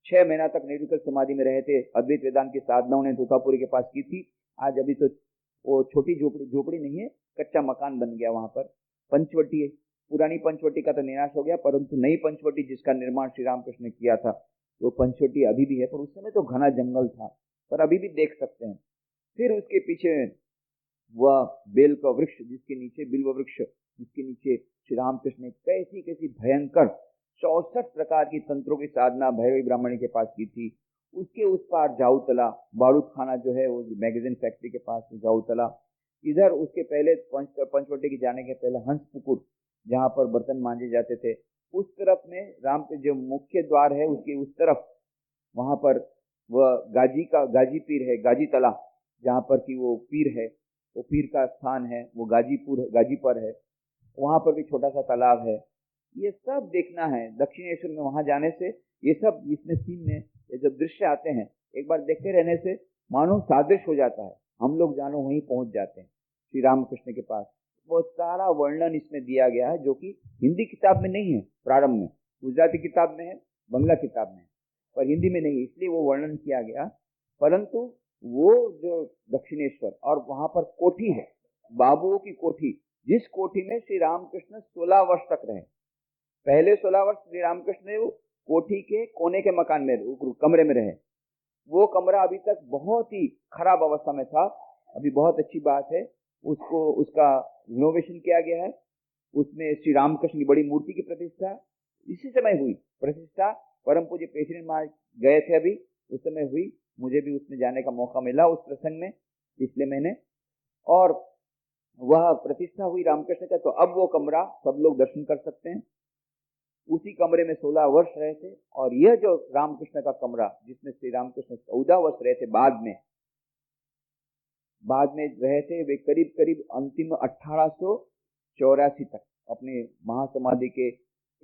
6 महीना तक निर्विकल्प समाधि में रहे थे। अद्वैत वेदांत की साधना उन्हें तोतापुरी के पास की थी। आज अभी तो वो छोटी झोपड़ी नहीं है, कच्चा मकान बन गया वहां पर। पंचवटी है, पुरानी पंचवटी का तो निराश हो गया, परंतु नई पंचवटी जिसका निर्माण श्री रामकृष्ण ने किया था वो पंचवटी अभी भी है, पर उस समय तो घना जंगल था, पर अभी भी देख सकते हैं। फिर उसके पीछे वह बेल का वृक्ष, जिसके नीचे बिल्व वृक्ष, जिसके नीचे श्री रामकृष्ण ने कैसी कैसी भयंकर 64 प्रकार की तंत्रों की साधना भैरवी ब्राह्मणी के पास की थी। उसके उस पार जाऊतला बारूद खाना जो है वो मैगजीन फैक्ट्री के पास जाऊतला। इधर उसके पहले पंचवटी के जाने के पहले हंसपुकुर, जहाँ पर बर्तन मांजे जाते थे, उस तरफ में राम के जो मुख्य द्वार है उसके उस तरफ, वहां पर वह गाजी पीर है, गाजी तला, जहाँ पर कि वो पीर है, वो पीर का स्थान है, वो गाजी पर है। वहां पर भी छोटा सा तालाब है। ये सब देखना है दक्षिणेश्वर में। वहां जाने से ये सब इसमें सीन में ये जब दृश्य आते हैं, एक बार देखते रहने से मानो सादृश्य हो जाता है, हम लोग जानो वहीं पहुंच जाते हैं। श्री रामकृष्ण के पास। वो सारा वर्णन इसमें दिया गया है, जो कि हिंदी किताब में नहीं है, प्रारंभ में गुजराती किताब में है, बंगला किताब में है, पर हिंदी में नहीं, इसलिए वो वर्णन किया गया। परंतु वो जो दक्षिणेश्वर और वहां पर कोठी है, बाबुओं की कोठी, जिस कोठी में श्री रामकृष्ण 16 वर्ष तक रहे। पहले 16 वर्ष श्री रामकृष्ण वो कोठी के कोने के मकान में, कमरे में रहे। वो कमरा अभी तक बहुत ही खराब अवस्था में था। अभी बहुत अच्छी बात है, उसका रिनोवेशन किया गया है। उसमें श्री रामकृष्ण की बड़ी मूर्ति की प्रतिष्ठा इसी समय हुई। प्रतिष्ठा परम पूज्य प्रेसिडेंट महाराज गए थे अभी, उस समय हुई। मुझे भी उसमें जाने का मौका मिला उस प्रसंग में पिछले महीने, और वह प्रतिष्ठा हुई रामकृष्ण का। तो अब वो कमरा सब लोग दर्शन कर सकते हैं। उसी कमरे में 16 वर्ष रहे थे। और यह जो रामकृष्ण का कमरा, जिसमें श्री रामकृष्ण 14 वर्ष रहे थे, बाद में रहे थे, वे करीब करीब अंतिम 1884 तक, अपने महासमाधि के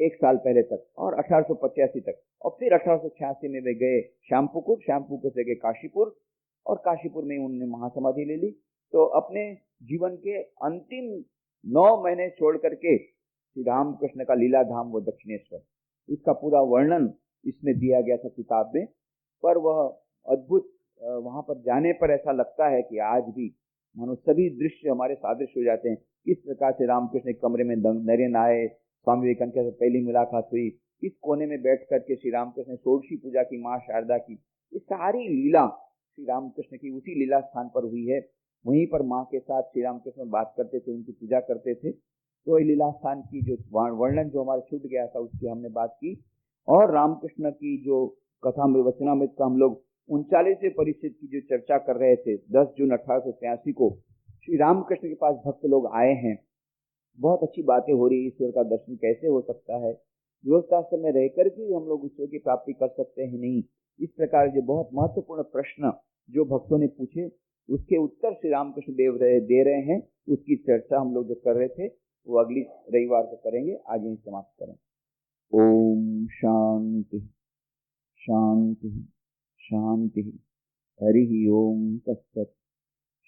एक साल पहले तक, और 1885 तक, और फिर 1886 में वे गए श्यामपुकुर, श्यामपुकुर से गए काशीपुर, और काशीपुर में उन्होंने महासमाधि ले ली। तो अपने जीवन के अंतिम 9 महीने छोड़ करके श्री रामकृष्ण का लीला धाम वो दक्षिणेश्वर, इसका पूरा वर्णन इसमें दिया गया था किताब में। पर वह अद्भुत, वहां पर जाने पर ऐसा लगता है कि आज भी मानो सभी दृश्य हमारे सादृश्य हो जाते हैं। किस प्रकार से रामकृष्ण एक कमरे में नरेन आए, स्वामी विवेकानंद के साथ पहली मुलाकात हुई, किस कोने में बैठ करके श्री रामकृष्ण ने षोडशी पूजा की माँ शारदा की। ये सारी लीला श्री रामकृष्ण की उसी लीला स्थान पर हुई है। वहीं पर माँ के साथ श्री रामकृष्ण बात करते थे, उनकी पूजा करते थे। तो लीला स्थान की जो वर्णन जो हमारा छूट गया था, उसकी हमने बात की। और रामकृष्ण की जो कथा वचनामृत का हम लोग 39वें परिच्छेद की जो चर्चा कर रहे थे, 10 जून 1883 को श्री रामकृष्ण के पास भक्त लोग आए हैं। बहुत अच्छी बातें हो रही है, ईश्वर का दर्शन कैसे हो सकता है, गृहस्थाश्रम में रहकर भी हम लोग ईश्वर की प्राप्ति कर सकते हैं नहीं। इस प्रकार जो बहुत महत्वपूर्ण प्रश्न जो भक्तों ने पूछे, उसके उत्तर श्री रामकृष्ण देव दे रहे हैं। उसकी चर्चा हम लोग जो कर रहे थे वो अगली रविवार को करेंगे। आज यहीं समाप्त करें। ओम शांति शांति शांति। हरि ओम तत्सत्।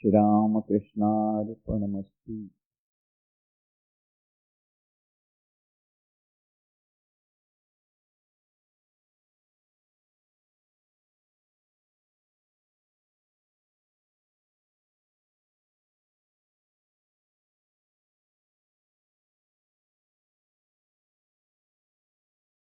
श्री राम कृष्णार्पणमस्तु।